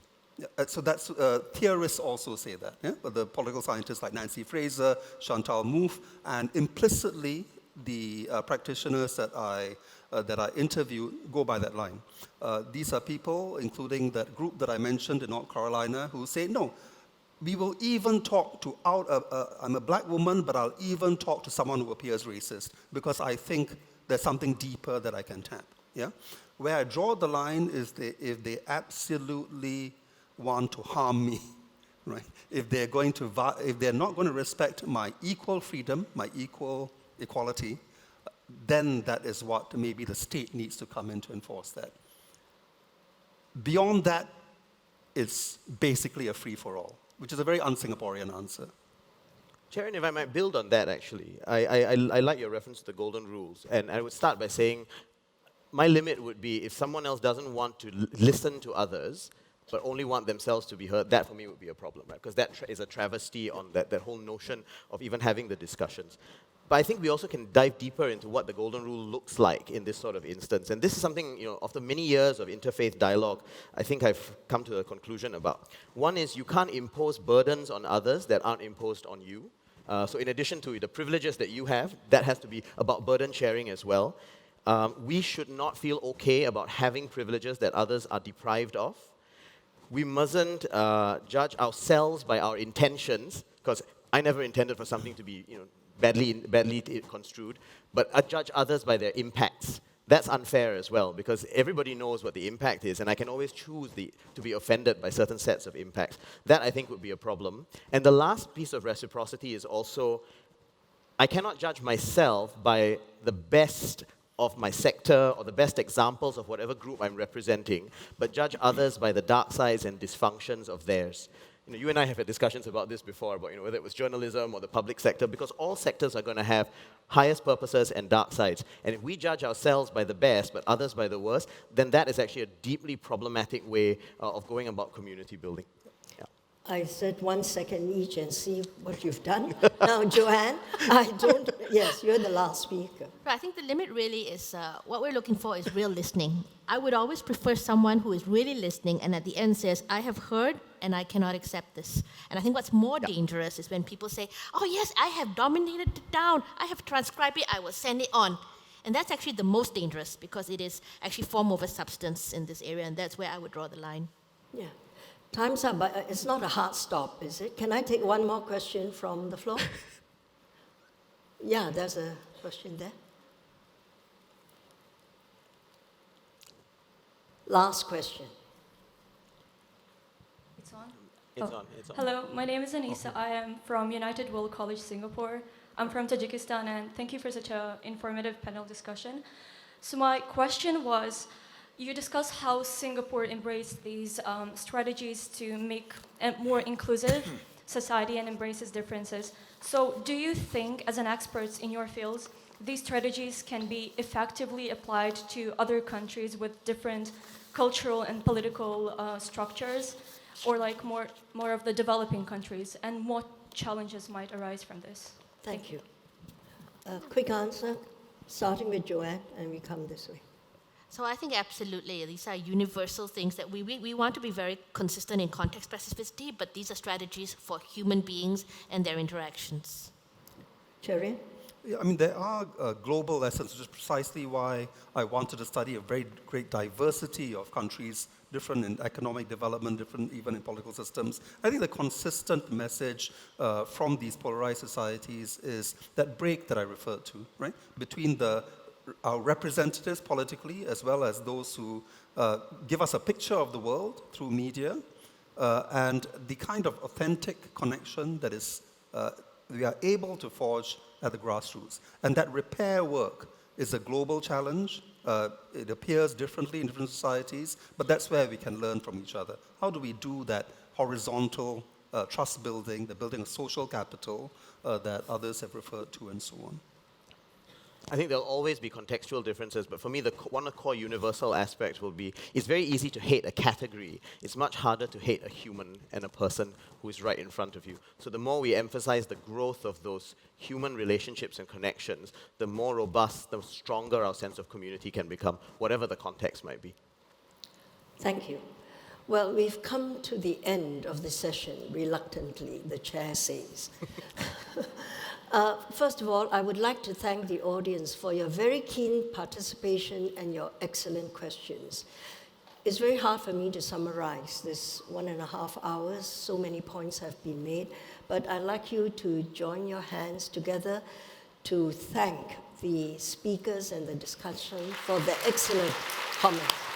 S10: So that's, theorists also say that, yeah? But the political scientists like Nancy Fraser, Chantal Mouffe, and implicitly the practitioners that I interview go by that line. These are people, including that group that I mentioned in North Carolina, who say, no, we will even talk to, I'm a black woman, but I'll even talk to someone who appears racist, because I think there's something deeper that I can tap, yeah? Where I draw the line is if they absolutely want to harm me, right? If they're not going to respect my equal freedom, my equal equality, then that is what maybe the state needs to come in to enforce that. Beyond that, it's basically a free-for-all, which is a very un-Singaporean answer.
S9: Chairman, if I might build on that, actually, I like your reference to the golden rules, and I would start by saying my limit would be if someone else doesn't want to listen to others, but only want themselves to be heard, that for me would be a problem, right? Because that is a travesty on that whole notion of even having the discussions. But I think we also can dive deeper into what the golden rule looks like in this sort of instance. And this is something, after many years of interfaith dialogue, I think I've come to a conclusion about. One is you can't impose burdens on others that aren't imposed on you. So in addition to the privileges that you have, that has to be about burden sharing as well. We should not feel okay about having privileges that others are deprived of. We mustn't judge ourselves by our intentions, because I never intended for something to be badly construed, but judge others by their impacts. That's unfair as well, because everybody knows what the impact is, and I can always choose to be offended by certain sets of impacts. That, I think, would be a problem. And the last piece of reciprocity is also, I cannot judge myself by the best of my sector or the best examples of whatever group I'm representing, but judge others by the dark sides and dysfunctions of theirs. You and I have had discussions about this before, about whether it was journalism or the public sector, because all sectors are going to have highest purposes and dark sides. And if we judge ourselves by the best, but others by the worst, then that is actually a deeply problematic way of going about community building. Yeah.
S8: I said 1 second each and see what you've done. Now, Joanne, yes, you're the last speaker.
S11: I think the limit really is, what we're looking for is real listening. I would always prefer someone who is really listening and at the end says, I have heard and I cannot accept this. And I think what's more dangerous is when people say, oh yes, I have dominated it down, I have transcribed it, I will send it on. And that's actually the most dangerous, because it is actually form over substance in this area, and that's where I would draw the line.
S8: Yeah. Time's up, but it's not a hard stop, is it? Can I take one more question from the floor? Yeah, there's a question there. Last question.
S16: It's on?
S9: It's on.
S16: Hello, my name is Anissa. I am from United World College, Singapore. I'm from Tajikistan, and thank you for such an informative panel discussion. So my question was, you discussed how Singapore embraced these strategies to make a more inclusive society and embraces differences. So do you think, as an expert in your fields, these strategies can be effectively applied to other countries with different cultural and political structures, or like more of the developing countries, and what challenges might arise from this?
S8: Thank you. Quick answer, starting with Joanne, and we come this way.
S11: So I think absolutely, these are universal things that we want to be very consistent in context specificity, but these are strategies for human beings and their interactions.
S8: Cherry?
S10: Yeah, I mean, there are global lessons, which is precisely why I wanted to study a very great diversity of countries, different in economic development, different even in political systems. I think the consistent message from these polarized societies is that break that I referred to, right? Between our representatives politically, as well as those who give us a picture of the world through media, and the kind of authentic connection that is we are able to forge at the grassroots. And that repair work is a global challenge. It appears differently in different societies, but that's where we can learn from each other. How do we do that horizontal trust building, the building of social capital that others have referred to, and so on?
S9: I think there'll always be contextual differences, but for me, one of the core universal aspects will be, it's very easy to hate a category. It's much harder to hate a human and a person who is right in front of you. So the more we emphasize the growth of those human relationships and connections, the more robust, the stronger our sense of community can become, whatever the context might be.
S8: Thank you. Well, we've come to the end of the session, reluctantly, the chair says. First of all, I would like to thank the audience for your very keen participation and your excellent questions. It's very hard for me to summarize this 1.5 hours. So many points have been made, but I'd like you to join your hands together to thank the speakers and the discussion for the excellent comments.